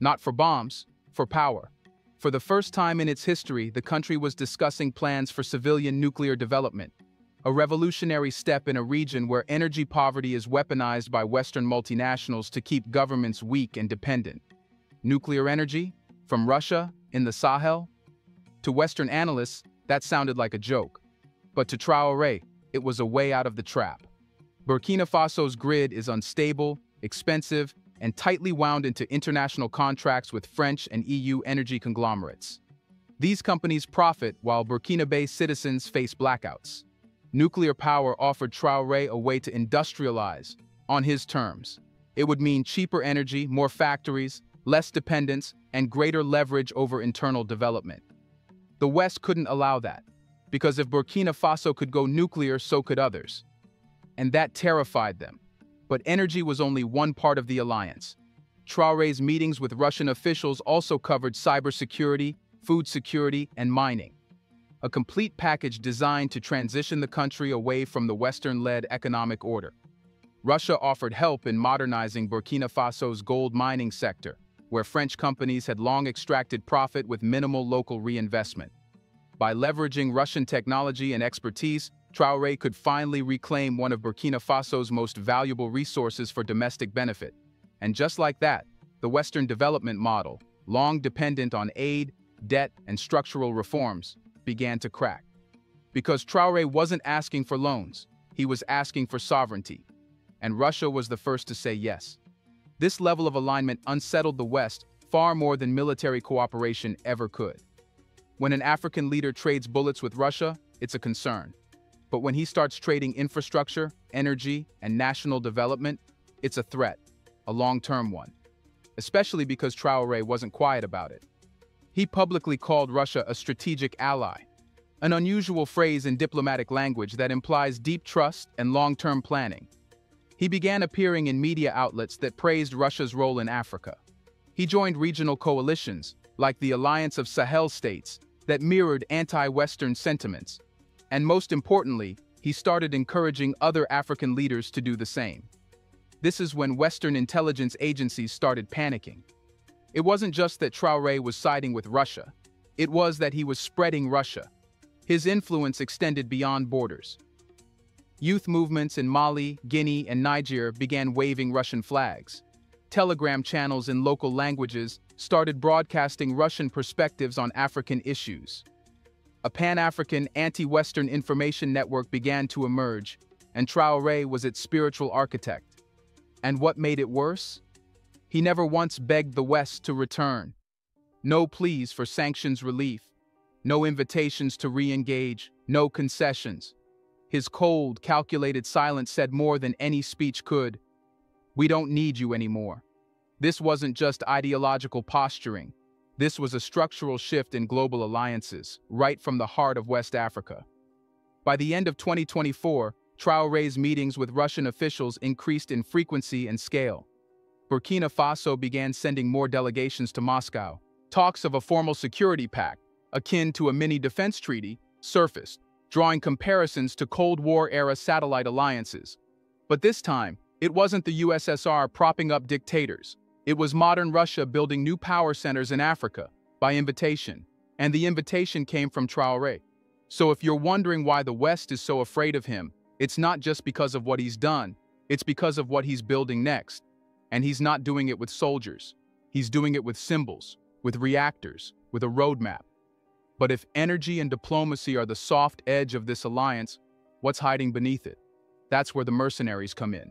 Not for bombs, for power. For the first time in its history, the country was discussing plans for civilian nuclear development, a revolutionary step in a region where energy poverty is weaponized by Western multinationals to keep governments weak and dependent. Nuclear energy? From Russia? In the Sahel? To Western analysts, that sounded like a joke. But to Traoré, it was a way out of the trap. Burkina Faso's grid is unstable, expensive, and tightly wound into international contracts with French and EU energy conglomerates. These companies profit while Burkina-based citizens face blackouts. Nuclear power offered Traoré a way to industrialize, on his terms. It would mean cheaper energy, more factories, less dependence, and greater leverage over internal development. The West couldn't allow that, because if Burkina Faso could go nuclear, so could others. And that terrified them. But energy was only one part of the alliance. Traoré's meetings with Russian officials also covered cybersecurity, food security, and mining. A complete package designed to transition the country away from the Western-led economic order. Russia offered help in modernizing Burkina Faso's gold mining sector, where French companies had long extracted profit with minimal local reinvestment. By leveraging Russian technology and expertise, Traoré could finally reclaim one of Burkina Faso's most valuable resources for domestic benefit. And just like that, the Western development model, long dependent on aid, debt, and structural reforms, began to crack. Because Traoré wasn't asking for loans, he was asking for sovereignty. And Russia was the first to say yes. This level of alignment unsettled the West far more than military cooperation ever could. When an African leader trades bullets with Russia, it's a concern. But when he starts trading infrastructure, energy, and national development, it's a threat, a long-term one. Especially because Traoré wasn't quiet about it. He publicly called Russia a strategic ally, an unusual phrase in diplomatic language that implies deep trust and long-term planning. He began appearing in media outlets that praised Russia's role in Africa. He joined regional coalitions, like the Alliance of Sahel States, that mirrored anti-Western sentiments. And most importantly, he started encouraging other African leaders to do the same. This is when Western intelligence agencies started panicking. It wasn't just that Traoré was siding with Russia. It was that he was spreading Russia. His influence extended beyond borders. Youth movements in Mali, Guinea, and Niger began waving Russian flags. Telegram channels in local languages started broadcasting Russian perspectives on African issues. A Pan-African anti-Western information network began to emerge, and Traoré was its spiritual architect. And what made it worse? He never once begged the West to return. No pleas for sanctions relief, no invitations to re-engage, no concessions. His cold, calculated silence said more than any speech could. We don't need you anymore. This wasn't just ideological posturing. This was a structural shift in global alliances, right from the heart of West Africa. By the end of 2024, Traoré's meetings with Russian officials increased in frequency and scale. Burkina Faso began sending more delegations to Moscow. Talks of a formal security pact, akin to a mini defense treaty, surfaced, drawing comparisons to Cold War-era satellite alliances. But this time, it wasn't the USSR propping up dictators. It was modern Russia building new power centers in Africa, by invitation, and the invitation came from Traoré. So if you're wondering why the West is so afraid of him, it's not just because of what he's done, it's because of what he's building next. And he's not doing it with soldiers. He's doing it with symbols, with reactors, with a roadmap. But if energy and diplomacy are the soft edge of this alliance, what's hiding beneath it? That's where the mercenaries come in.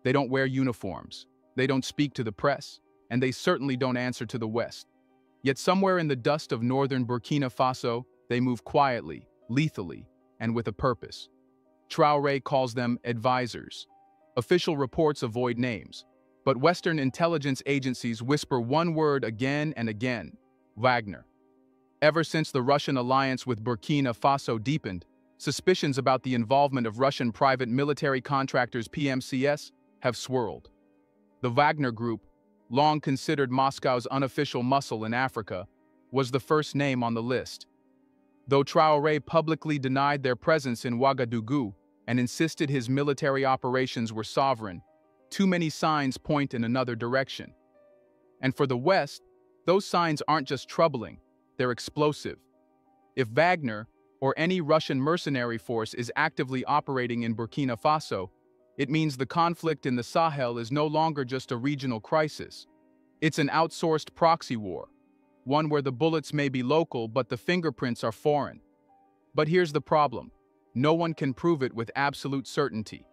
They don't wear uniforms, they don't speak to the press, and they certainly don't answer to the West. Yet somewhere in the dust of northern Burkina Faso, they move quietly, lethally, and with a purpose. Traoré calls them advisors. Official reports avoid names, but Western intelligence agencies whisper one word again and again: Wagner. Ever since the Russian alliance with Burkina Faso deepened, suspicions about the involvement of Russian private military contractors PMCS have swirled. The Wagner Group, long considered Moscow's unofficial muscle in Africa, was the first name on the list. Though Traoré publicly denied their presence in Ouagadougou and insisted his military operations were sovereign, too many signs point in another direction. And for the West, those signs aren't just troubling, they're explosive. If Wagner, or any Russian mercenary force, is actively operating in Burkina Faso, it means the conflict in the Sahel is no longer just a regional crisis. It's an outsourced proxy war, one where the bullets may be local but the fingerprints are foreign. But here's the problem: no one can prove it with absolute certainty.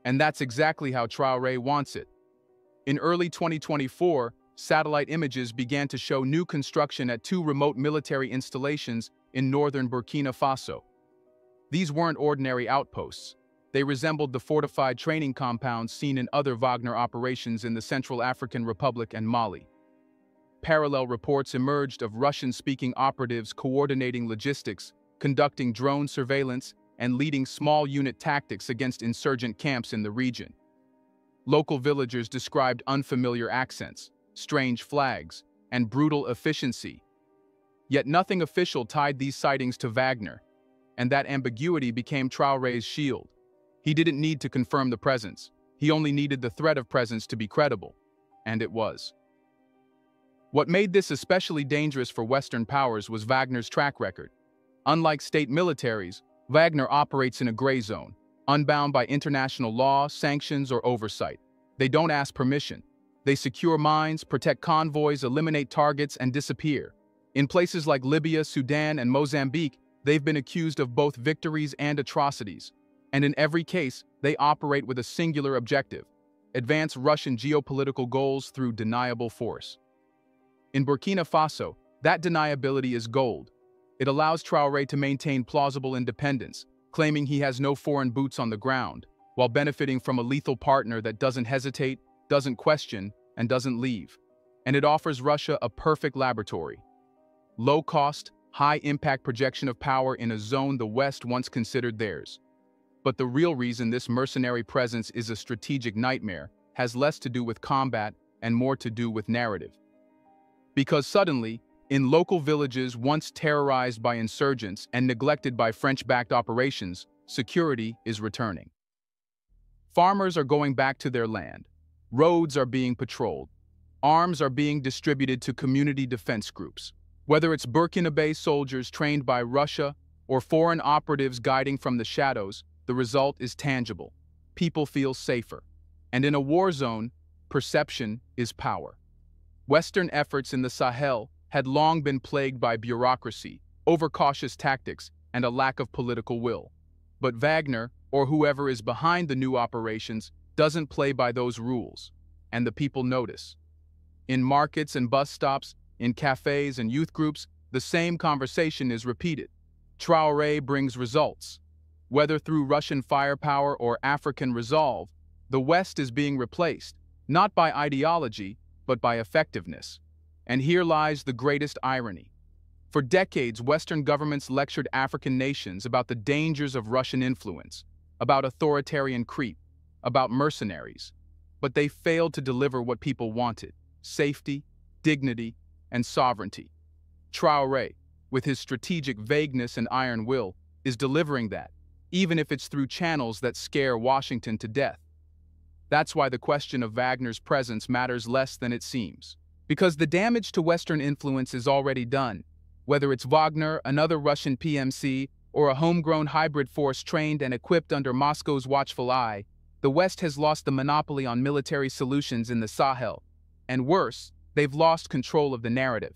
And that's exactly how Traoré wants it. In early 2024, satellite images began to show new construction at two remote military installations in northern Burkina Faso. These weren't ordinary outposts. They resembled the fortified training compounds seen in other Wagner operations in the Central African Republic and Mali. Parallel reports emerged of Russian-speaking operatives coordinating logistics, conducting drone surveillance, and leading small unit tactics against insurgent camps in the region. Local villagers described unfamiliar accents, strange flags, and brutal efficiency. Yet nothing official tied these sightings to Wagner, and that ambiguity became Traoré's shield. He didn't need to confirm the presence, he only needed the threat of presence to be credible, and it was. What made this especially dangerous for Western powers was Wagner's track record. Unlike state militaries, Wagner operates in a gray zone, unbound by international law, sanctions, or oversight. They don't ask permission. They secure mines, protect convoys, eliminate targets, and disappear. In places like Libya, Sudan, and Mozambique, they've been accused of both victories and atrocities. And in every case, they operate with a singular objective: advance Russian geopolitical goals through deniable force. In Burkina Faso, that deniability is gold. It allows Traoré to maintain plausible independence, claiming he has no foreign boots on the ground, while benefiting from a lethal partner that doesn't hesitate, doesn't question, and doesn't leave. And it offers Russia a perfect laboratory. Low-cost, high-impact projection of power in a zone the West once considered theirs. But the real reason this mercenary presence is a strategic nightmare has less to do with combat and more to do with narrative. Because suddenly, in local villages once terrorized by insurgents and neglected by French-backed operations, security is returning. Farmers are going back to their land. Roads are being patrolled. Arms are being distributed to community defense groups. Whether it's Burkinabe soldiers trained by Russia or foreign operatives guiding from the shadows, the result is tangible. People feel safer. And in a war zone, perception is power. Western efforts in the Sahel had long been plagued by bureaucracy, overcautious tactics, and a lack of political will. But Wagner, or whoever is behind the new operations, doesn't play by those rules, and the people notice. In markets and bus stops, in cafes and youth groups, the same conversation is repeated. Traoré brings results. Whether through Russian firepower or African resolve, the West is being replaced, not by ideology, but by effectiveness. And here lies the greatest irony. For decades, Western governments lectured African nations about the dangers of Russian influence, about authoritarian creep, about mercenaries. but they failed to deliver what people wanted: safety, dignity, and sovereignty. Traoré, with his strategic vagueness and iron will, is delivering that, even if it's through channels that scare Washington to death. That's why the question of Wagner's presence matters less than it seems. Because the damage to Western influence is already done. Whether it's Wagner, another Russian PMC, or a homegrown hybrid force trained and equipped under Moscow's watchful eye, the West has lost the monopoly on military solutions in the Sahel. And worse, they've lost control of the narrative.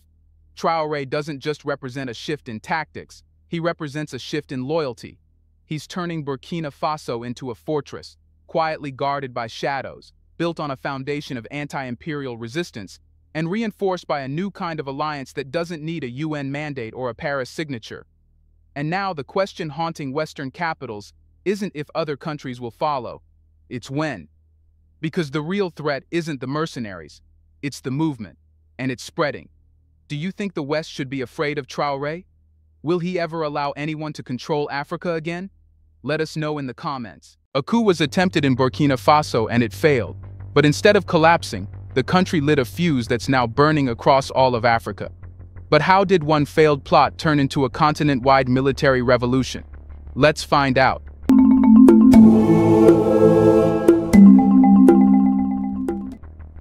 Traoré doesn't just represent a shift in tactics, he represents a shift in loyalty. He's turning Burkina Faso into a fortress, quietly guarded by shadows, built on a foundation of anti-imperial resistance, and reinforced by a new kind of alliance that doesn't need a UN mandate or a Paris signature. And now the question haunting Western capitals isn't if other countries will follow, it's when. Because the real threat isn't the mercenaries, it's the movement, and it's spreading. Do you think the West should be afraid of Traoré? Will he ever allow anyone to control Africa again? Let us know in the comments. A coup was attempted in Burkina Faso and it failed. But instead of collapsing, the country lit a fuse that's now burning across all of Africa. But how did one failed plot turn into a continent-wide military revolution? Let's find out.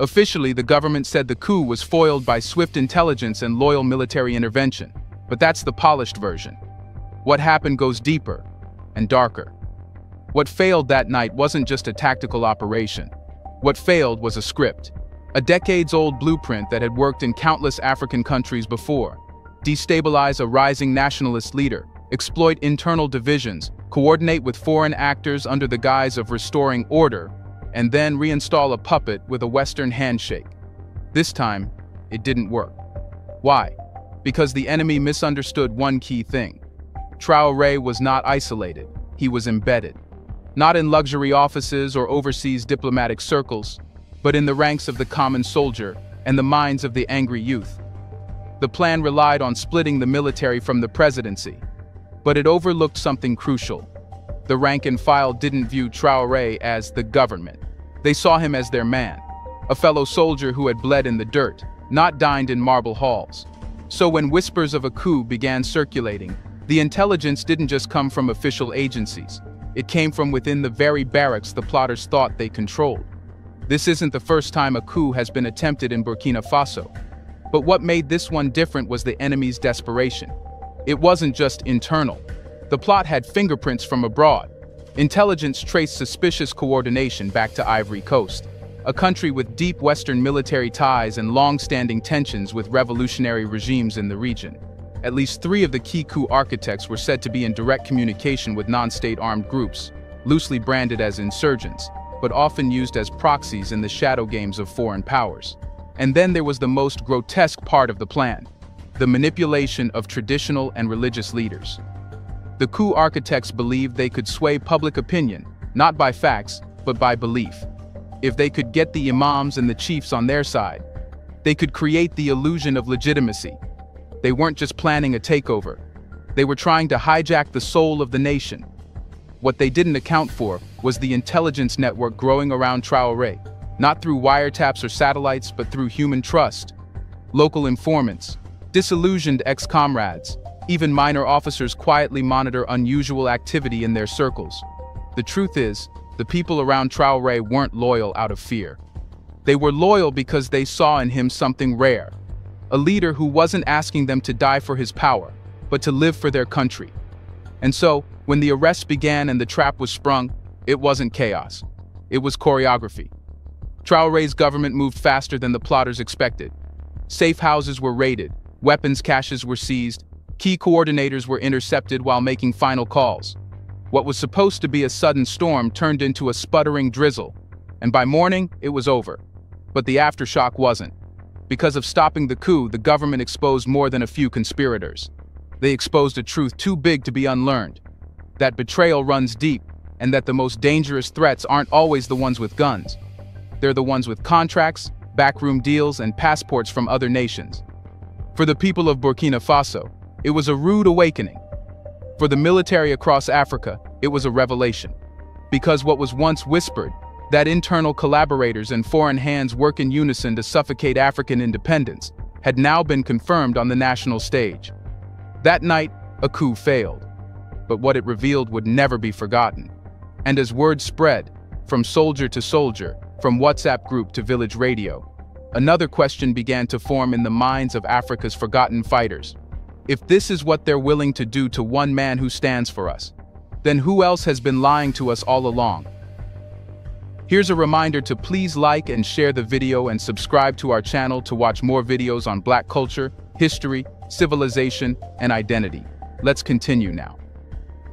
Officially, the government said the coup was foiled by swift intelligence and loyal military intervention. But that's the polished version. What happened goes deeper and darker. What failed that night wasn't just a tactical operation. What failed was a script. A decades-old blueprint that had worked in countless African countries before. Destabilize a rising nationalist leader, exploit internal divisions, coordinate with foreign actors under the guise of restoring order, and then reinstall a puppet with a Western handshake. This time, it didn't work. Why? Because the enemy misunderstood one key thing. Traoré was not isolated, he was embedded. Not in luxury offices or overseas diplomatic circles, but in the ranks of the common soldier and the minds of the angry youth. The plan relied on splitting the military from the presidency, but it overlooked something crucial. The rank and file didn't view Traoré as the government. They saw him as their man, a fellow soldier who had bled in the dirt, not dined in marble halls. So when whispers of a coup began circulating, the intelligence didn't just come from official agencies. It came from within the very barracks the plotters thought they controlled. This isn't the first time a coup has been attempted in Burkina Faso. But what made this one different was the enemy's desperation. It wasn't just internal. The plot had fingerprints from abroad. Intelligence traced suspicious coordination back to Ivory Coast, a country with deep Western military ties and long-standing tensions with revolutionary regimes in the region. At least 3 of the key coup architects were said to be in direct communication with non-state armed groups, loosely branded as insurgents, but often used as proxies in the shadow games of foreign powers. And then there was the most grotesque part of the plan: the manipulation of traditional and religious leaders. The coup architects believed they could sway public opinion, not by facts, but by belief. If they could get the imams and the chiefs on their side, they could create the illusion of legitimacy. They weren't just planning a takeover. They were trying to hijack the soul of the nation. What they didn't account for was the intelligence network growing around Traoré, not through wiretaps or satellites, but through human trust. Local informants, disillusioned ex-comrades, even minor officers quietly monitor unusual activity in their circles. The truth is, the people around Traoré weren't loyal out of fear. They were loyal because they saw in him something rare. A leader who wasn't asking them to die for his power, but to live for their country. And so, when the arrests began and the trap was sprung, it wasn't chaos. It was choreography. Traoré's government moved faster than the plotters expected. Safe houses were raided, weapons caches were seized, key coordinators were intercepted while making final calls. What was supposed to be a sudden storm turned into a sputtering drizzle, and by morning, it was over. But the aftershock wasn't. Because of stopping the coup, the government exposed more than a few conspirators. They exposed a truth too big to be unlearned: that betrayal runs deep, and that the most dangerous threats aren't always the ones with guns. They're the ones with contracts, backroom deals, and passports from other nations. For the people of Burkina Faso, it was a rude awakening. For the military across Africa, it was a revelation. Because what was once whispered, That internal collaborators and foreign hands work in unison to suffocate African independence had now been confirmed on the national stage. That night, a coup failed, but what it revealed would never be forgotten. And as word spread, from soldier to soldier, from WhatsApp group to village radio, another question began to form in the minds of Africa's forgotten fighters. If this is what they're willing to do to one man who stands for us, then who else has been lying to us all along? Here's a reminder to please like and share the video and subscribe to our channel to watch more videos on Black culture, history, civilization, and identity. Let's continue now.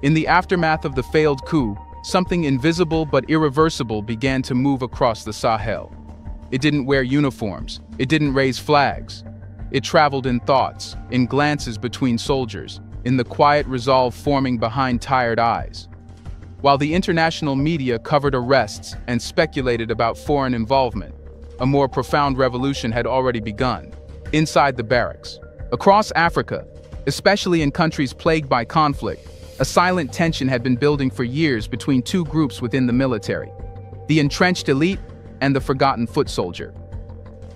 In the aftermath of the failed coup, something invisible but irreversible began to move across the Sahel. It didn't wear uniforms. It didn't raise flags. It traveled in thoughts, in glances between soldiers, in the quiet resolve forming behind tired eyes. While the international media covered arrests and speculated about foreign involvement, a more profound revolution had already begun, inside the barracks. Across Africa, especially in countries plagued by conflict, a silent tension had been building for years between two groups within the military: the entrenched elite and the forgotten foot soldier.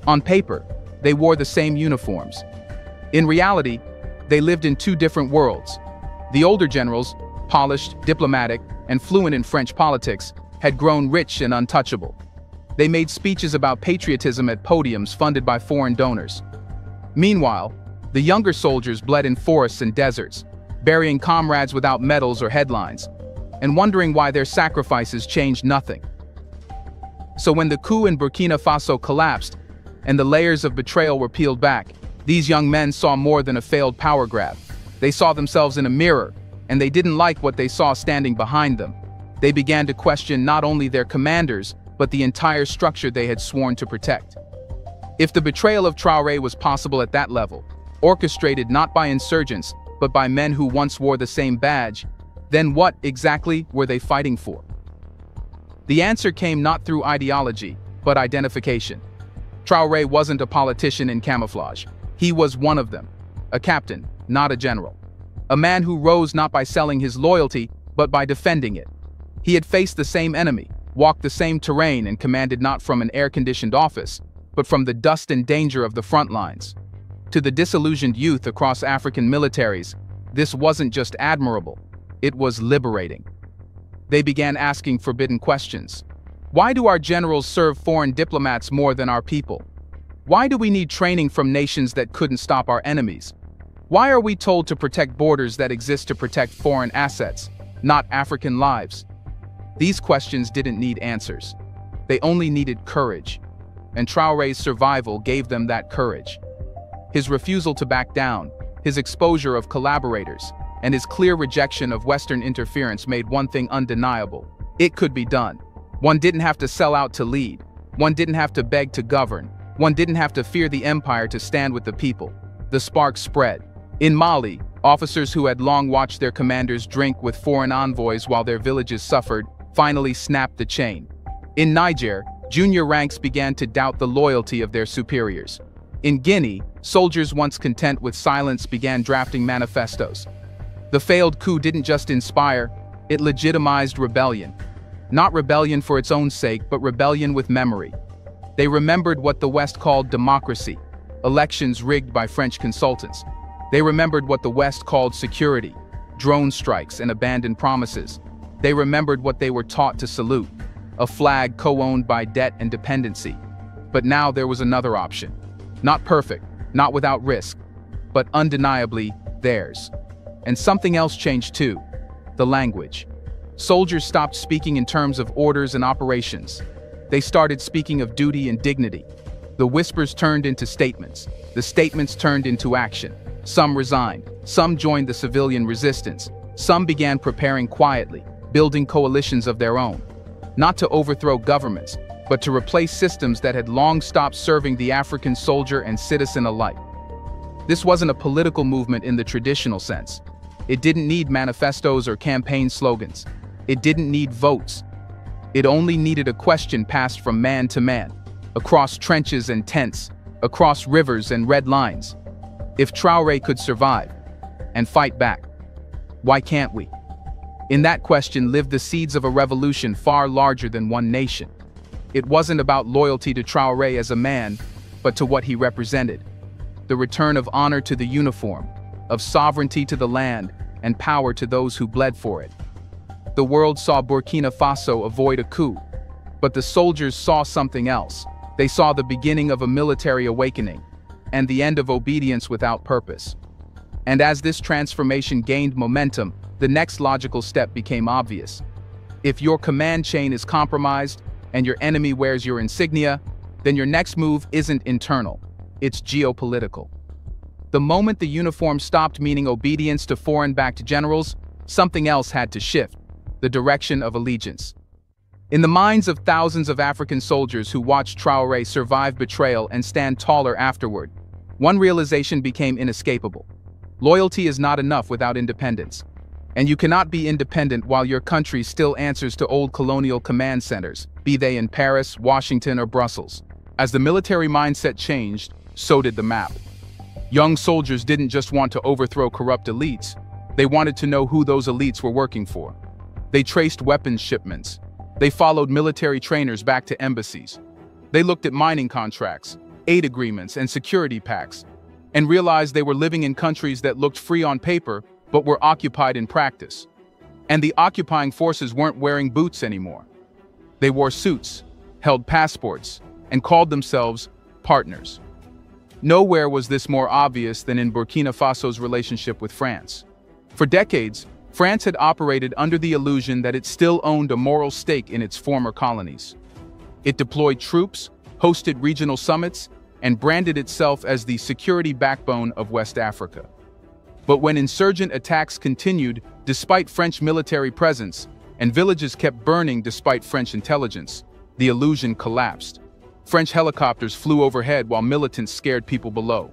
On paper, they wore the same uniforms. In reality, they lived in two different worlds. The older generals, polished, diplomatic, and fluent in French politics, had grown rich and untouchable. They made speeches about patriotism at podiums funded by foreign donors. Meanwhile, the younger soldiers bled in forests and deserts, burying comrades without medals or headlines, and wondering why their sacrifices changed nothing. So when the coup in Burkina Faso collapsed, and the layers of betrayal were peeled back, these young men saw more than a failed power grab. They saw themselves in a mirror, and they didn't like what they saw standing behind them. They began to question not only their commanders, but the entire structure they had sworn to protect. If the betrayal of Traoré was possible at that level, orchestrated not by insurgents, but by men who once wore the same badge, then what exactly were they fighting for? The answer came not through ideology, but identification. Traoré wasn't a politician in camouflage. He was one of them, a captain, not a general. A man who rose not by selling his loyalty, but by defending it. He had faced the same enemy, walked the same terrain, and commanded not from an air-conditioned office, but from the dust and danger of the front lines. To the disillusioned youth across African militaries, this wasn't just admirable, it was liberating. They began asking forbidden questions. Why do our generals serve foreign diplomats more than our people? Why do we need training from nations that couldn't stop our enemies? Why are we told to protect borders that exist to protect foreign assets, not African lives? These questions didn't need answers. They only needed courage. And Traoré's survival gave them that courage. His refusal to back down, his exposure of collaborators, and his clear rejection of Western interference made one thing undeniable: it could be done. One didn't have to sell out to lead. One didn't have to beg to govern. One didn't have to fear the empire to stand with the people. The spark spread. In Mali, officers who had long watched their commanders drink with foreign envoys while their villages suffered finally snapped the chain. In Niger, junior ranks began to doubt the loyalty of their superiors. In Guinea, soldiers once content with silence began drafting manifestos. The failed coup didn't just inspire, it legitimized rebellion. Not rebellion for its own sake, but rebellion with memory. They remembered what the West called democracy, elections rigged by French consultants. They remembered what the West called security, drone strikes and abandoned promises. They remembered what they were taught to salute, a flag co-owned by debt and dependency. But now there was another option. Not perfect, not without risk, but undeniably theirs. And something else changed too: the language. Soldiers stopped speaking in terms of orders and operations. They started speaking of duty and dignity. The whispers turned into statements. The statements turned into action. Some resigned. Some joined the civilian resistance. Some began preparing quietly, building coalitions of their own. Not to overthrow governments, but to replace systems that had long stopped serving the African soldier and citizen alike. This wasn't a political movement in the traditional sense. It didn't need manifestos or campaign slogans. It didn't need votes. It only needed a question passed from man to man, across trenches and tents, across rivers and red lines. If Traoré could survive and fight back, why can't we? In that question lived the seeds of a revolution far larger than one nation. It wasn't about loyalty to Traoré as a man, but to what he represented. The return of honor to the uniform, of sovereignty to the land, and power to those who bled for it. The world saw Burkina Faso avoid a coup, but the soldiers saw something else. They saw the beginning of a military awakening, and the end of obedience without purpose. And as this transformation gained momentum, the next logical step became obvious. If your command chain is compromised, and your enemy wears your insignia, then your next move isn't internal, it's geopolitical. The moment the uniform stopped meaning obedience to foreign-backed generals, something else had to shift: the direction of allegiance. In the minds of thousands of African soldiers who watched Traoré survive betrayal and stand taller afterward, one realization became inescapable. Loyalty is not enough without independence. And you cannot be independent while your country still answers to old colonial command centers, be they in Paris, Washington, or Brussels. As the military mindset changed, so did the map. Young soldiers didn't just want to overthrow corrupt elites, they wanted to know who those elites were working for. They traced weapons shipments. They followed military trainers back to embassies. They looked at mining contracts, aid agreements, and security pacts, and realized they were living in countries that looked free on paper, but were occupied in practice. And the occupying forces weren't wearing boots anymore. They wore suits, held passports, and called themselves partners. Nowhere was this more obvious than in Burkina Faso's relationship with France. For decades, France had operated under the illusion that it still owned a moral stake in its former colonies. It deployed troops, hosted regional summits, and branded itself as the security backbone of West Africa. But when insurgent attacks continued despite French military presence, and villages kept burning despite French intelligence, the illusion collapsed. French helicopters flew overhead while militants scared people below.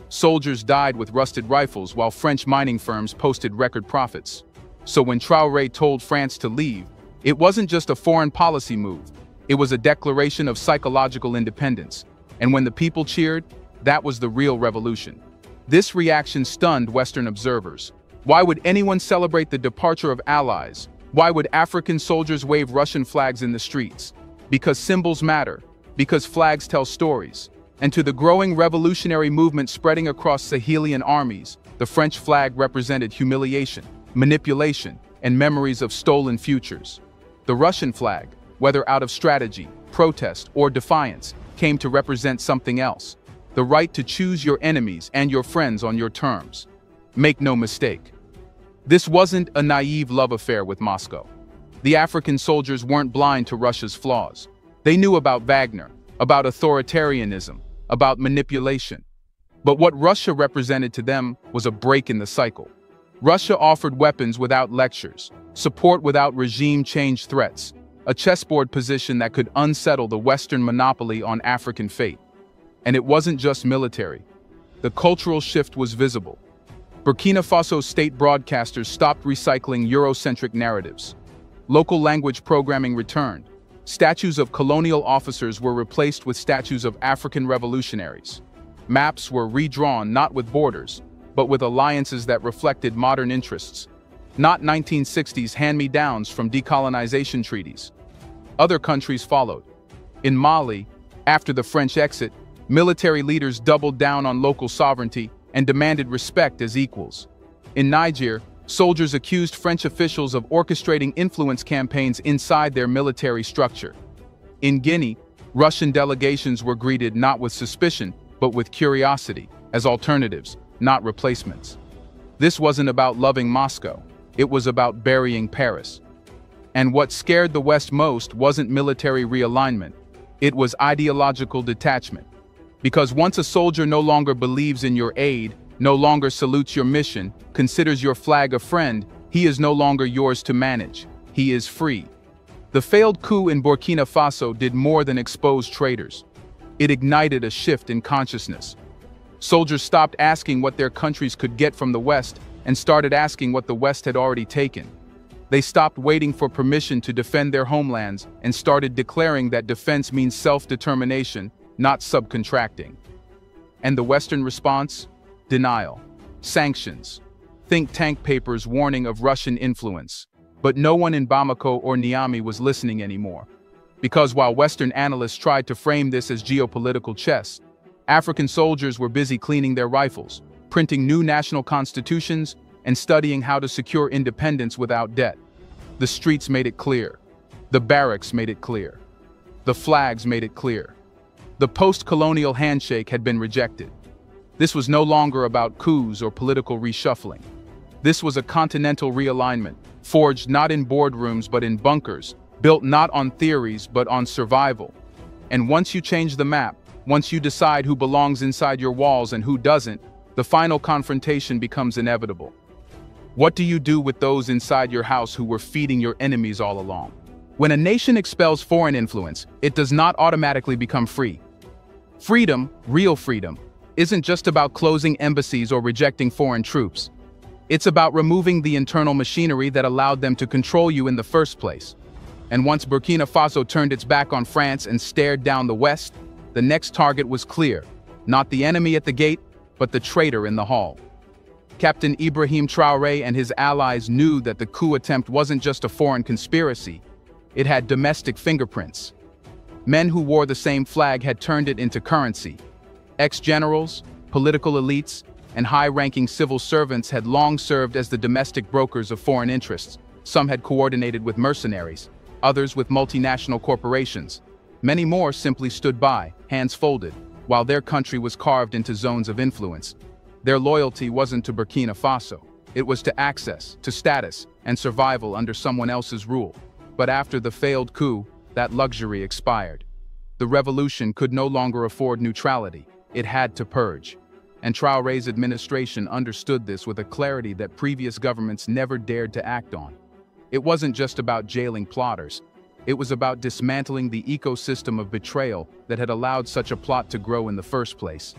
Soldiers died with rusted rifles while French mining firms posted record profits. So when Traoré told France to leave, it wasn't just a foreign policy move, it was a declaration of psychological independence. And when the people cheered, that was the real revolution. This reaction stunned Western observers. Why would anyone celebrate the departure of allies? Why would African soldiers wave Russian flags in the streets? Because symbols matter, because flags tell stories. And to the growing revolutionary movement spreading across Sahelian armies, the French flag represented humiliation, manipulation, and memories of stolen futures. The Russian flag, whether out of strategy, protest, or defiance, came to represent something else: the right to choose your enemies and your friends on your terms. Make no mistake, this wasn't a naive love affair with Moscow. The African soldiers weren't blind to Russia's flaws. They knew about Wagner, about authoritarianism, about manipulation. But what Russia represented to them was a break in the cycle. Russia offered weapons without lectures, support without regime change threats, a chessboard position that could unsettle the Western monopoly on African fate. And it wasn't just military. The cultural shift was visible. Burkina Faso's state broadcasters stopped recycling Eurocentric narratives. Local language programming returned. Statues of colonial officers were replaced with statues of African revolutionaries. Maps were redrawn not with borders, but with alliances that reflected modern interests, not 1960s hand-me-downs from decolonization treaties. Other countries followed. In Mali, after the French exit, military leaders doubled down on local sovereignty and demanded respect as equals. In Niger, soldiers accused French officials of orchestrating influence campaigns inside their military structure. In Guinea, Russian delegations were greeted not with suspicion, but with curiosity, as alternatives, not replacements. This wasn't about loving Moscow, it was about burying Paris. And what scared the West most wasn't military realignment, it was ideological detachment. Because once a soldier no longer believes in your aid, no longer salutes your mission, considers your flag a friend, he is no longer yours to manage. He is free. The failed coup in Burkina Faso did more than expose traitors. It ignited a shift in consciousness. Soldiers stopped asking what their countries could get from the West and started asking what the West had already taken. They stopped waiting for permission to defend their homelands and started declaring that defense means self-determination, not subcontracting. And the Western response? Denial. Sanctions. Think tank papers warning of Russian influence. But no one in Bamako or Niamey was listening anymore. Because while Western analysts tried to frame this as geopolitical chess, African soldiers were busy cleaning their rifles, printing new national constitutions, and studying how to secure independence without debt. The streets made it clear. The barracks made it clear. The flags made it clear. The post-colonial handshake had been rejected. This was no longer about coups or political reshuffling. This was a continental realignment, forged not in boardrooms but in bunkers, built not on theories but on survival. And once you change the map, once you decide who belongs inside your walls and who doesn't, the final confrontation becomes inevitable. What do you do with those inside your house who were feeding your enemies all along? When a nation expels foreign influence, it does not automatically become free. Freedom, real freedom, isn't just about closing embassies or rejecting foreign troops. It's about removing the internal machinery that allowed them to control you in the first place. And once Burkina Faso turned its back on France and stared down the West, the next target was clear. Not the enemy at the gate, but the traitor in the hall. Captain Ibrahim Traoré and his allies knew that the coup attempt wasn't just a foreign conspiracy. It had domestic fingerprints. Men who wore the same flag had turned it into currency. Ex-generals, political elites, and high-ranking civil servants had long served as the domestic brokers of foreign interests. Some had coordinated with mercenaries, others with multinational corporations. Many more simply stood by, hands folded, while their country was carved into zones of influence. Their loyalty wasn't to Burkina Faso. It was to access, to status, and survival under someone else's rule. But after the failed coup, that luxury expired. The revolution could no longer afford neutrality. It had to purge. And Traoré's administration understood this with a clarity that previous governments never dared to act on. It wasn't just about jailing plotters. It was about dismantling the ecosystem of betrayal that had allowed such a plot to grow in the first place.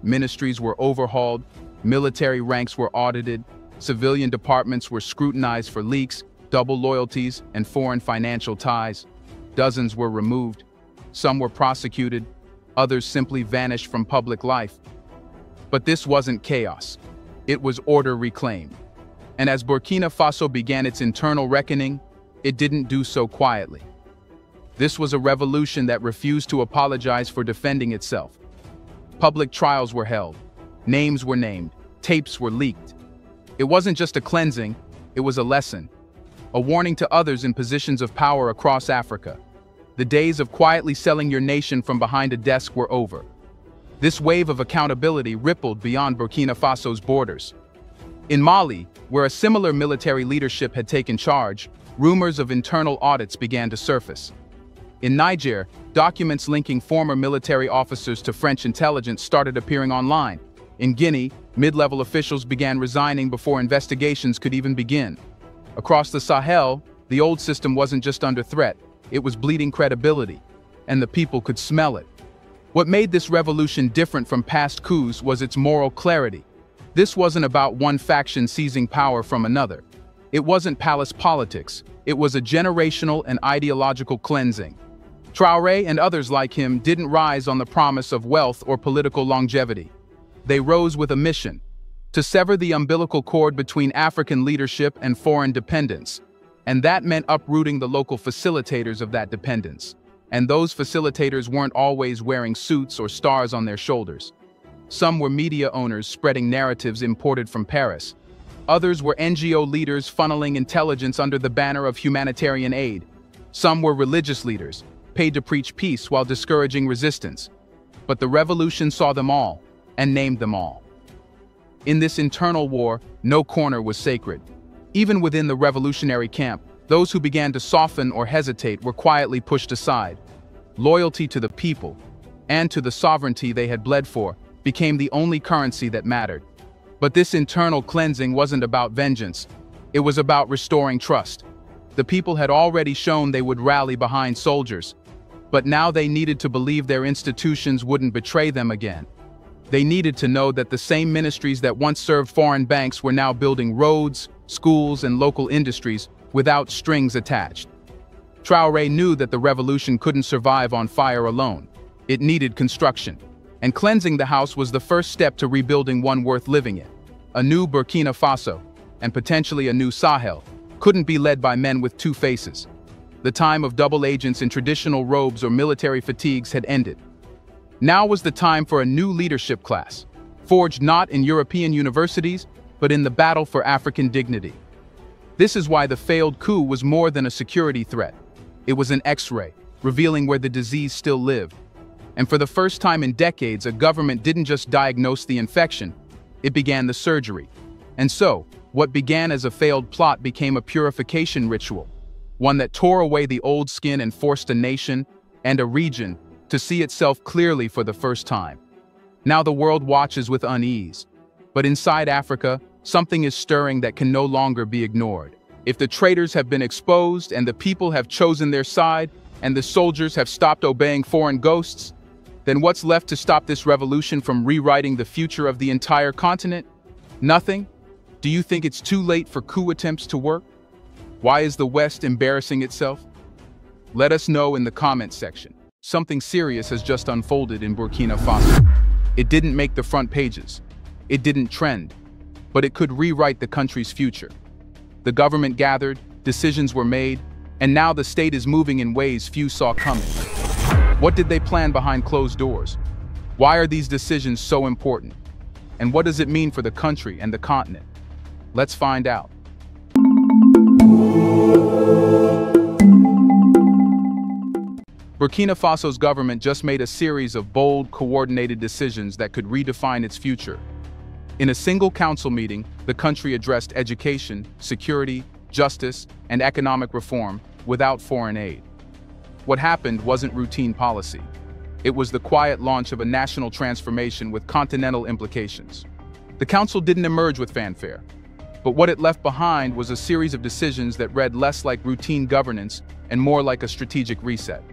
Ministries were overhauled, military ranks were audited, civilian departments were scrutinized for leaks, double loyalties, and foreign financial ties. Dozens were removed. Some were prosecuted. Others simply vanished from public life. But this wasn't chaos. It was order reclaimed. And as Burkina Faso began its internal reckoning, it didn't do so quietly. This was a revolution that refused to apologize for defending itself. Public trials were held. Names were named. Tapes were leaked. It wasn't just a cleansing, it was a lesson. A warning to others in positions of power across Africa. The days of quietly selling your nation from behind a desk were over. This wave of accountability rippled beyond Burkina Faso's borders. In Mali, where a similar military leadership had taken charge, rumors of internal audits began to surface. In Niger, documents linking former military officers to French intelligence started appearing online. In Guinea, mid-level officials began resigning before investigations could even begin. Across the Sahel, the old system wasn't just under threat, it was bleeding credibility, and the people could smell it. What made this revolution different from past coups was its moral clarity. This wasn't about one faction seizing power from another. It wasn't palace politics, it was a generational and ideological cleansing. Traoré and others like him didn't rise on the promise of wealth or political longevity. They rose with a mission: to sever the umbilical cord between African leadership and foreign dependence. And that meant uprooting the local facilitators of that dependence. And those facilitators weren't always wearing suits or stars on their shoulders. Some were media owners spreading narratives imported from Paris. Others were NGO leaders funneling intelligence under the banner of humanitarian aid. Some were religious leaders, paid to preach peace while discouraging resistance. But the revolution saw them all, and named them all. In this internal war, no corner was sacred. Even within the revolutionary camp, those who began to soften or hesitate were quietly pushed aside. Loyalty to the people, and to the sovereignty they had bled for, became the only currency that mattered. But this internal cleansing wasn't about vengeance. It was about restoring trust. The people had already shown they would rally behind soldiers, but now they needed to believe their institutions wouldn't betray them again. They needed to know that the same ministries that once served foreign banks were now building roads, schools, and local industries without strings attached. Traoré knew that the revolution couldn't survive on fire alone. It needed construction. And cleansing the house was the first step to rebuilding one worth living in. A new Burkina Faso, and potentially a new Sahel, couldn't be led by men with two faces. The time of double agents in traditional robes or military fatigues had ended. Now was the time for a new leadership class, forged not in European universities, but in the battle for African dignity. This is why the failed coup was more than a security threat. It was an X-ray, revealing where the disease still lived. And for the first time in decades, a government didn't just diagnose the infection, it began the surgery. And so, what began as a failed plot became a purification ritual, one that tore away the old skin and forced a nation and a region to see itself clearly for the first time. Now the world watches with unease. But inside Africa, something is stirring that can no longer be ignored. If the traitors have been exposed and the people have chosen their side and the soldiers have stopped obeying foreign ghosts, then what's left to stop this revolution from rewriting the future of the entire continent? Nothing? Do you think it's too late for coup attempts to work? Why is the West embarrassing itself? Let us know in the comments section. Something serious has just unfolded in Burkina Faso. It didn't make the front pages. It didn't trend. But it could rewrite the country's future. The government gathered, decisions were made, and now the state is moving in ways few saw coming. What did they plan behind closed doors? Why are these decisions so important? And what does it mean for the country and the continent? Let's find out. Burkina Faso's government just made a series of bold, coordinated decisions that could redefine its future. In a single council meeting, the country addressed education, security, justice, and economic reform without foreign aid. What happened wasn't routine policy. It was the quiet launch of a national transformation with continental implications. The council didn't emerge with fanfare, but what it left behind was a series of decisions that read less like routine governance and more like a strategic reset.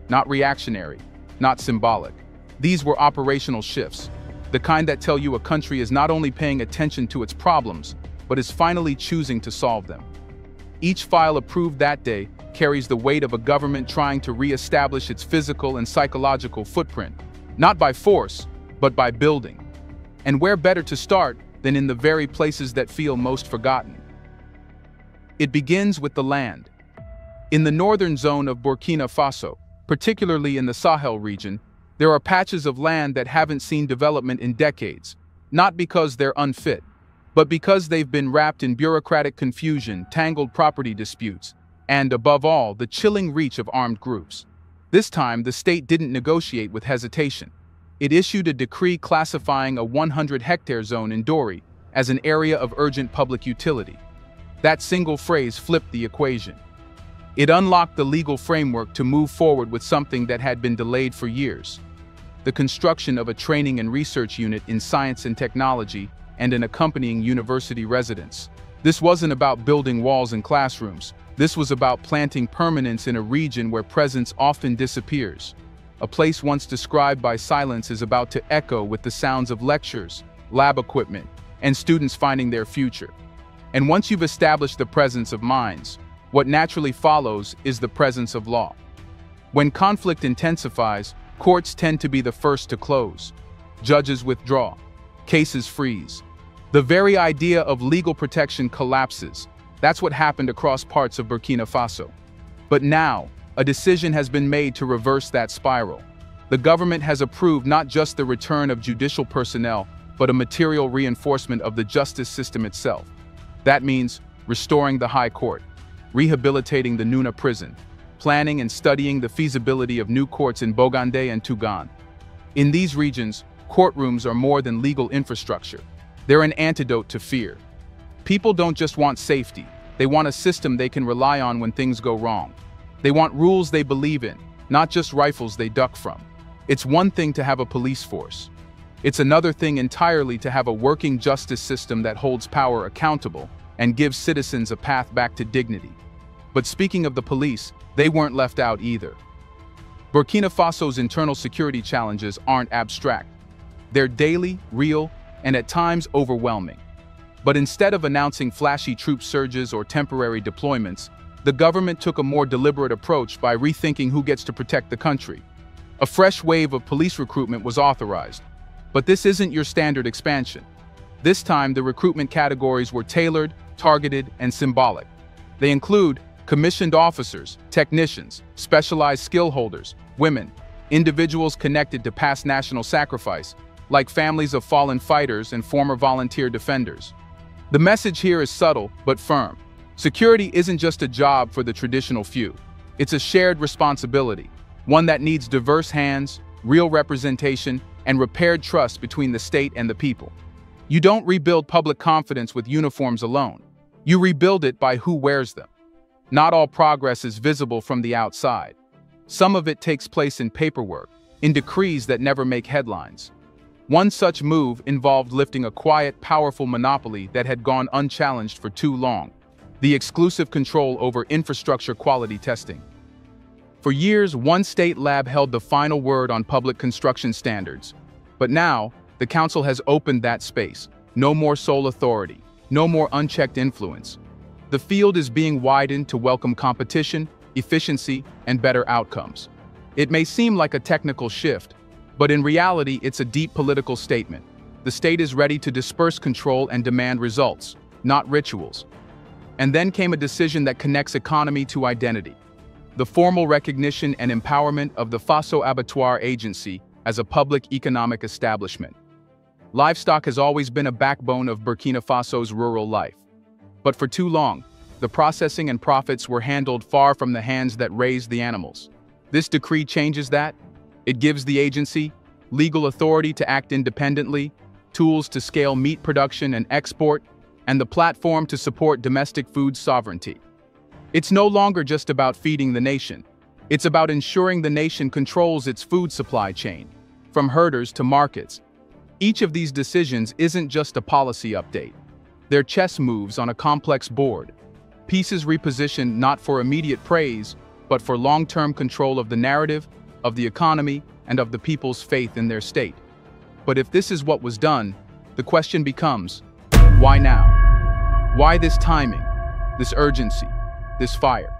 Not reactionary, not symbolic. These were operational shifts, the kind that tell you a country is not only paying attention to its problems, but is finally choosing to solve them. Each file approved that day carries the weight of a government trying to re-establish its physical and psychological footprint, not by force, but by building. And where better to start than in the very places that feel most forgotten? It begins with the land. In the northern zone of Burkina Faso, particularly in the Sahel region, there are patches of land that haven't seen development in decades, not because they're unfit, but because they've been wrapped in bureaucratic confusion, tangled property disputes, and, above all, the chilling reach of armed groups. This time, the state didn't negotiate with hesitation. It issued a decree classifying a 100-hectare zone in Dori as an area of urgent public utility. That single phrase flipped the equation. It unlocked the legal framework to move forward with something that had been delayed for years: the construction of a training and research unit in science and technology and an accompanying university residence. This wasn't about building walls and classrooms. This was about planting permanence in a region where presence often disappears. A place once described by silence is about to echo with the sounds of lectures, lab equipment, and students finding their future. And once you've established the presence of minds, what naturally follows is the presence of law. When conflict intensifies, courts tend to be the first to close. Judges withdraw. Cases freeze. The very idea of legal protection collapses. That's what happened across parts of Burkina Faso. But now, a decision has been made to reverse that spiral. The government has approved not just the return of judicial personnel, but a material reinforcement of the justice system itself. That means restoring the High Court, rehabilitating the Nuna prison, planning and studying the feasibility of new courts in Bogandé and Tougan. In these regions, courtrooms are more than legal infrastructure. They're an antidote to fear. People don't just want safety, they want a system they can rely on when things go wrong. They want rules they believe in, not just rifles they duck from. It's one thing to have a police force. It's another thing entirely to have a working justice system that holds power accountable and gives citizens a path back to dignity. But speaking of the police, they weren't left out either. Burkina Faso's internal security challenges aren't abstract. They're daily, real, and at times overwhelming. But instead of announcing flashy troop surges or temporary deployments, the government took a more deliberate approach by rethinking who gets to protect the country. A fresh wave of police recruitment was authorized. But this isn't your standard expansion. This time, the recruitment categories were tailored, targeted, and symbolic. They include Commissioned officers, technicians, specialized skill holders, women, individuals connected to past national sacrifice, like families of fallen fighters and former volunteer defenders. The message here is subtle but firm. Security isn't just a job for the traditional few. It's a shared responsibility, one that needs diverse hands, real representation, and repaired trust between the state and the people. You don't rebuild public confidence with uniforms alone. You rebuild it by who wears them. Not all progress is visible from the outside. Some of it takes place in paperwork, in decrees that never make headlines. One such move involved lifting a quiet, powerful monopoly that had gone unchallenged for too long: the exclusive control over infrastructure quality testing. For years, one state lab held the final word on public construction standards. But now, the council has opened that space. No more sole authority, no more unchecked influence. The field is being widened to welcome competition, efficiency, and better outcomes. It may seem like a technical shift, but in reality, it's a deep political statement. The state is ready to disperse control and demand results, not rituals. And then came a decision that connects economy to identity: the formal recognition and empowerment of the Faso Abattoir Agency as a public economic establishment. Livestock has always been a backbone of Burkina Faso's rural life. But for too long, the processing and profits were handled far from the hands that raised the animals. This decree changes that. It gives the agency legal authority to act independently, tools to scale meat production and export, and the platform to support domestic food sovereignty. It's no longer just about feeding the nation. It's about ensuring the nation controls its food supply chain, from herders to markets. Each of these decisions isn't just a policy update. They're chess moves on a complex board, pieces repositioned not for immediate praise, but for long-term control of the narrative, of the economy, and of the people's faith in their state. But if this is what was done, the question becomes, why now? Why this timing, this urgency, this fire?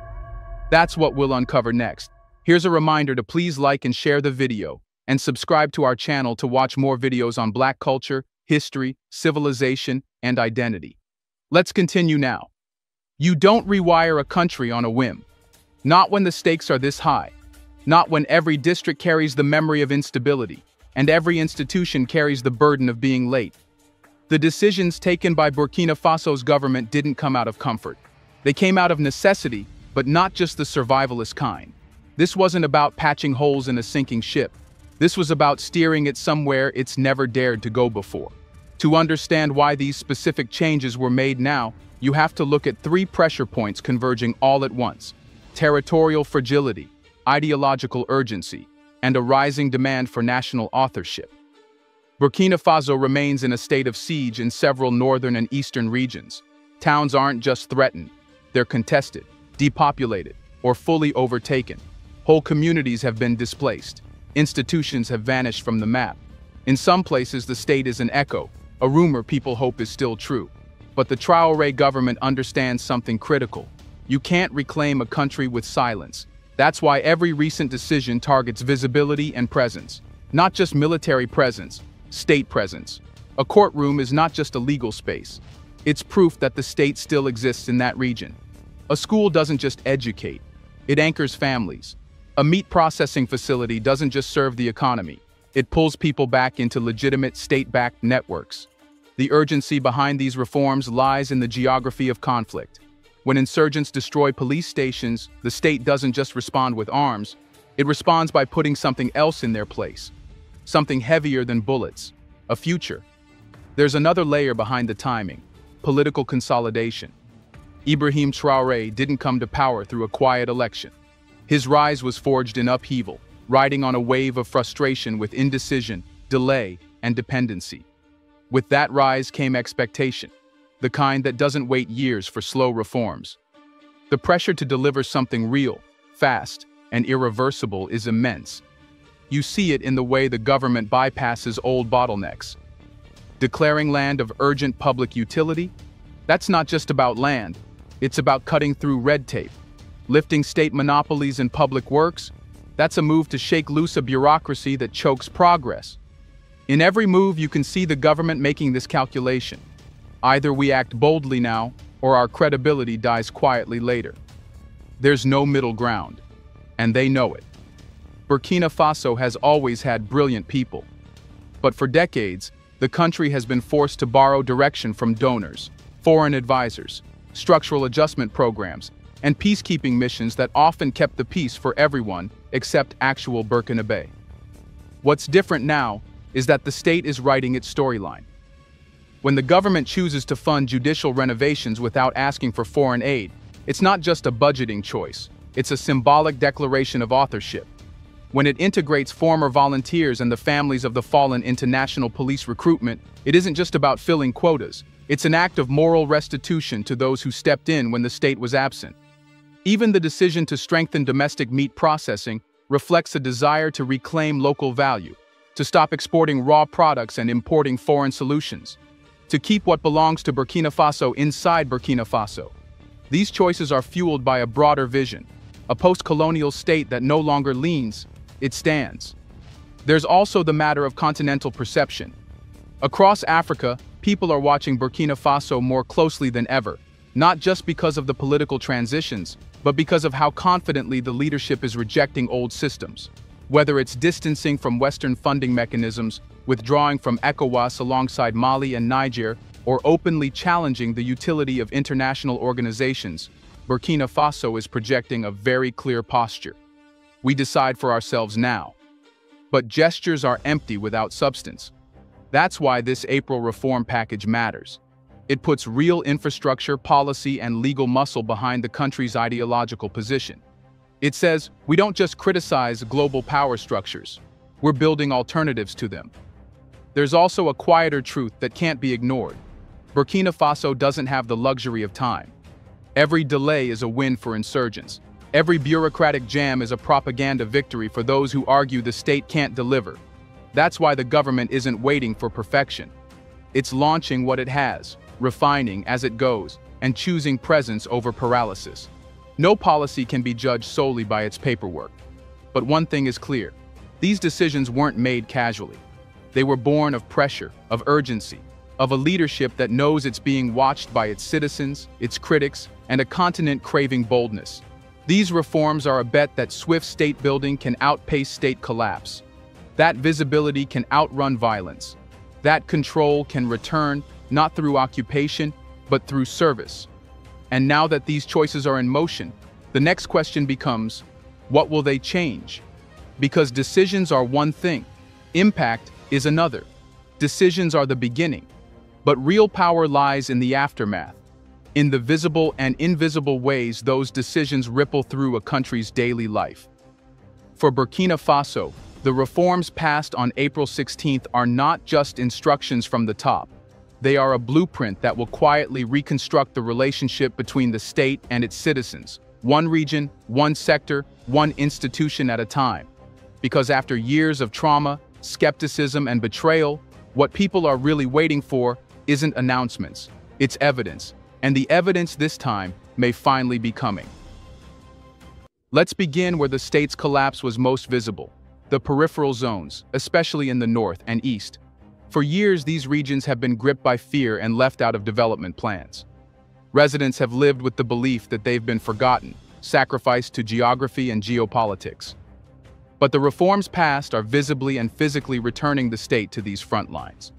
That's what we'll uncover next. Here's a reminder to please like and share the video, and subscribe to our channel to watch more videos on Black culture, history, civilization, and identity. Let's continue now. You don't rewire a country on a whim. Not when the stakes are this high. Not when every district carries the memory of instability, and every institution carries the burden of being late. The decisions taken by Burkina Faso's government didn't come out of comfort. They came out of necessity, but not just the survivalist kind. This wasn't about patching holes in a sinking ship. This was about steering it somewhere it's never dared to go before. To understand why these specific changes were made now, you have to look at three pressure points converging all at once: territorial fragility, ideological urgency, and a rising demand for national authorship. Burkina Faso remains in a state of siege in several northern and eastern regions. Towns aren't just threatened, they're contested, depopulated, or fully overtaken. Whole communities have been displaced. Institutions have vanished from the map. In some places, the state is an echo, a rumor people hope is still true. But the Traoré government understands something critical. You can't reclaim a country with silence. That's why every recent decision targets visibility and presence. Not just military presence, state presence. A courtroom is not just a legal space. It's proof that the state still exists in that region. A school doesn't just educate, it anchors families. A meat processing facility doesn't just serve the economy, it pulls people back into legitimate state-backed networks. The urgency behind these reforms lies in the geography of conflict. When insurgents destroy police stations, the state doesn't just respond with arms, it responds by putting something else in their place. Something heavier than bullets, a future. There's another layer behind the timing: political consolidation. Ibrahim Traoré didn't come to power through a quiet election. His rise was forged in upheaval, riding on a wave of frustration with indecision, delay, and dependency. With that rise came expectation, the kind that doesn't wait years for slow reforms. The pressure to deliver something real, fast, and irreversible is immense. You see it in the way the government bypasses old bottlenecks. Declaring land of urgent public utility? That's not just about land, it's about cutting through red tape. Lifting state monopolies in public works? That's a move to shake loose a bureaucracy that chokes progress. In every move, you can see the government making this calculation. Either we act boldly now, or our credibility dies quietly later. There's no middle ground, and they know it. Burkina Faso has always had brilliant people. But for decades, the country has been forced to borrow direction from donors, foreign advisors, structural adjustment programs, and peacekeeping missions that often kept the peace for everyone except actual Burkinabe. What's different now is that the state is writing its storyline. When the government chooses to fund judicial renovations without asking for foreign aid, it's not just a budgeting choice, it's a symbolic declaration of authorship. When it integrates former volunteers and the families of the fallen into national police recruitment, it isn't just about filling quotas, it's an act of moral restitution to those who stepped in when the state was absent. Even the decision to strengthen domestic meat processing reflects a desire to reclaim local value, to stop exporting raw products and importing foreign solutions, to keep what belongs to Burkina Faso inside Burkina Faso. These choices are fueled by a broader vision, a post-colonial state that no longer leans, it stands. There's also the matter of continental perception. Across Africa, people are watching Burkina Faso more closely than ever, not just because of the political transitions, but because of how confidently the leadership is rejecting old systems. Whether it's distancing from Western funding mechanisms, withdrawing from ECOWAS alongside Mali and Niger, or openly challenging the utility of international organizations, Burkina Faso is projecting a very clear posture. We decide for ourselves now. But gestures are empty without substance. That's why this April reform package matters. It puts real infrastructure, policy, and legal muscle behind the country's ideological position. It says, we don't just criticize global power structures, we're building alternatives to them. There's also a quieter truth that can't be ignored. Burkina Faso doesn't have the luxury of time. Every delay is a win for insurgents. Every bureaucratic jam is a propaganda victory for those who argue the state can't deliver. That's why the government isn't waiting for perfection. It's launching what it has, refining as it goes, and choosing presence over paralysis. No policy can be judged solely by its paperwork. But one thing is clear. These decisions weren't made casually. They were born of pressure, of urgency, of a leadership that knows it's being watched by its citizens, its critics, and a continent craving boldness. These reforms are a bet that swift state building can outpace state collapse. That visibility can outrun violence. That control can return, not through occupation, but through service. And now that these choices are in motion, the next question becomes, what will they change? Because decisions are one thing, impact is another. Decisions are the beginning, but real power lies in the aftermath, in the visible and invisible ways those decisions ripple through a country's daily life. For Burkina Faso, the reforms passed on April 16th are not just instructions from the top. They are a blueprint that will quietly reconstruct the relationship between the state and its citizens, one region, one sector, one institution at a time. Because after years of trauma, skepticism, and betrayal, what people are really waiting for isn't announcements, it's evidence, and the evidence this time may finally be coming. Let's begin where the state's collapse was most visible, the peripheral zones, especially in the north and east. For years, these regions have been gripped by fear and left out of development plans. Residents have lived with the belief that they've been forgotten, sacrificed to geography and geopolitics. But the reforms passed are visibly and physically returning the state to these front lines.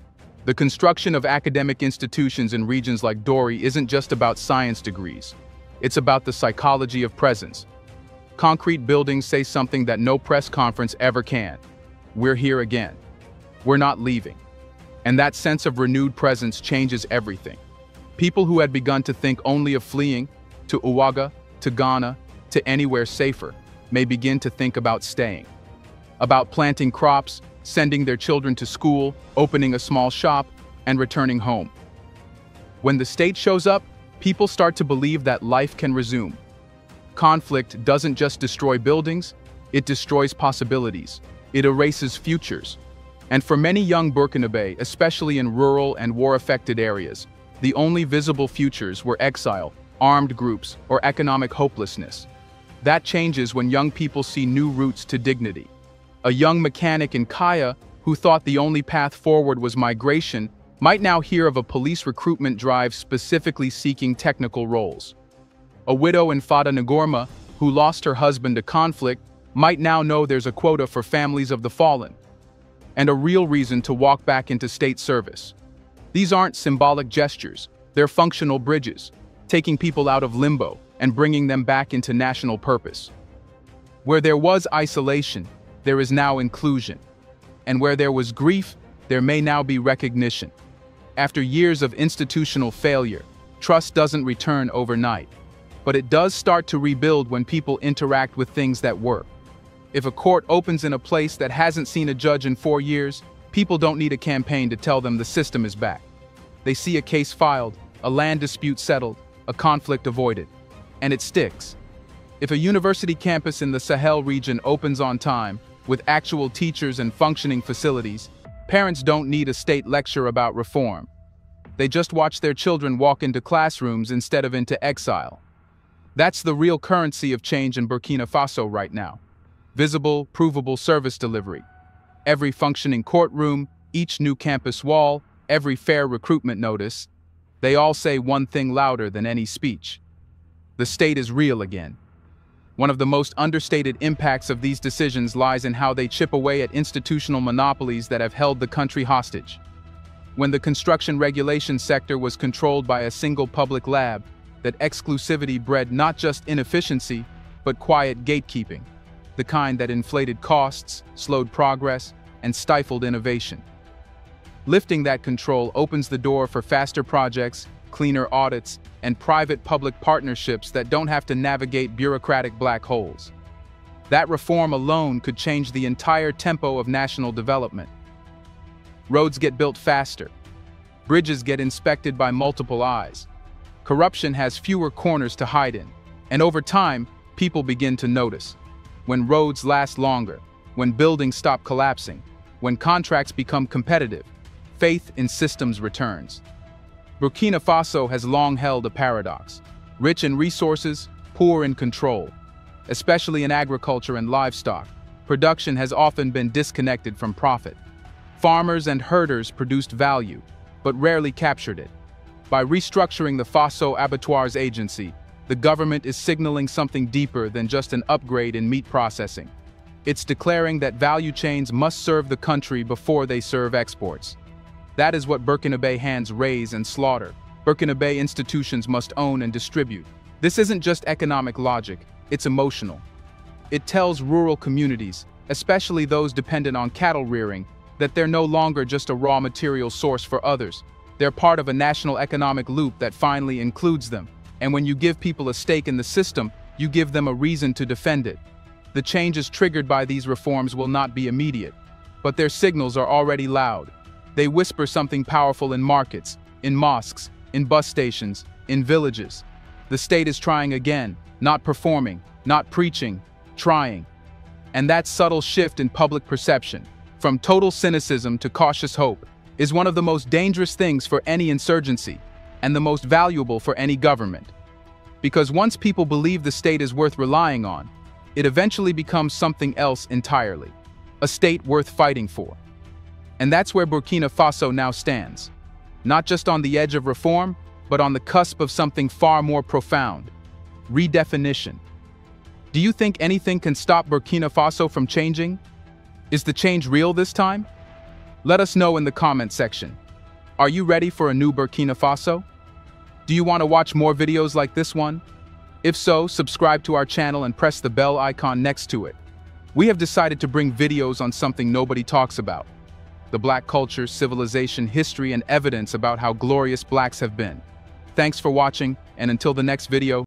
The construction of academic institutions in regions like Dori isn't just about science degrees. It's about the psychology of presence. Concrete buildings say something that no press conference ever can. We're here again. We're not leaving. And that sense of renewed presence changes everything. People who had begun to think only of fleeing, to Ouaga, to Ghana, to anywhere safer, may begin to think about staying. About planting crops, sending their children to school, opening a small shop, and returning home. When the state shows up, people start to believe that life can resume. Conflict doesn't just destroy buildings, it destroys possibilities. It erases futures. And for many young Burkinabe, especially in rural and war-affected areas, the only visible futures were exile, armed groups, or economic hopelessness. That changes when young people see new routes to dignity. A young mechanic in Kaya, who thought the only path forward was migration, might now hear of a police recruitment drive specifically seeking technical roles. A widow in Fada Ngorma, who lost her husband to conflict, might now know there's a quota for families of the fallen, and a real reason to walk back into state service. These aren't symbolic gestures, they're functional bridges, taking people out of limbo and bringing them back into national purpose. Where there was isolation, there is now inclusion. And where there was grief, there may now be recognition. After years of institutional failure, trust doesn't return overnight, but it does start to rebuild when people interact with things that work. If a court opens in a place that hasn't seen a judge in 4 years, people don't need a campaign to tell them the system is back. They see a case filed, a land dispute settled, a conflict avoided, and it sticks. If a university campus in the Sahel region opens on time, with actual teachers and functioning facilities, parents don't need a state lecture about reform. They just watch their children walk into classrooms instead of into exile. That's the real currency of change in Burkina Faso right now. Visible, provable service delivery. Every functioning courtroom, each new campus wall, every fair recruitment notice, they all say one thing louder than any speech. The state is real again. One of the most understated impacts of these decisions lies in how they chip away at institutional monopolies that have held the country hostage. When the construction regulation sector was controlled by a single public lab, that exclusivity bred not just inefficiency, but quiet gatekeeping, the kind that inflated costs, slowed progress, and stifled innovation. Lifting that control opens the door for faster projects, cleaner audits, and private-public partnerships that don't have to navigate bureaucratic black holes. That reform alone could change the entire tempo of national development. Roads get built faster. Bridges get inspected by multiple eyes. Corruption has fewer corners to hide in. And over time, people begin to notice. When roads last longer, when buildings stop collapsing, when contracts become competitive, faith in systems returns. Burkina Faso has long held a paradox. Rich in resources, poor in control. Especially in agriculture and livestock, production has often been disconnected from profit. Farmers and herders produced value, but rarely captured it. By restructuring the Faso Abattoirs Agency, the government is signaling something deeper than just an upgrade in meat processing. It's declaring that value chains must serve the country before they serve exports. That is what Burkinabe hands raise and slaughter. Burkinabe institutions must own and distribute. This isn't just economic logic, it's emotional. It tells rural communities, especially those dependent on cattle rearing, that they're no longer just a raw material source for others. They're part of a national economic loop that finally includes them. And when you give people a stake in the system, you give them a reason to defend it. The changes triggered by these reforms will not be immediate, but their signals are already loud. They whisper something powerful in markets, in mosques, in bus stations, in villages. The state is trying again, not performing, not preaching, trying. And that subtle shift in public perception, from total cynicism to cautious hope, is one of the most dangerous things for any insurgency, and the most valuable for any government. Because once people believe the state is worth relying on, it eventually becomes something else entirely, a state worth fighting for. And that's where Burkina Faso now stands, not just on the edge of reform, but on the cusp of something far more profound: redefinition. Do you think anything can stop Burkina Faso from changing? Is the change real this time? Let us know in the comment section. Are you ready for a new Burkina Faso? Do you want to watch more videos like this one? If so, subscribe to our channel and press the bell icon next to it. We have decided to bring videos on something nobody talks about: the Black culture, civilization, history, and evidence about how glorious Blacks have been. Thanks for watching, and until the next video,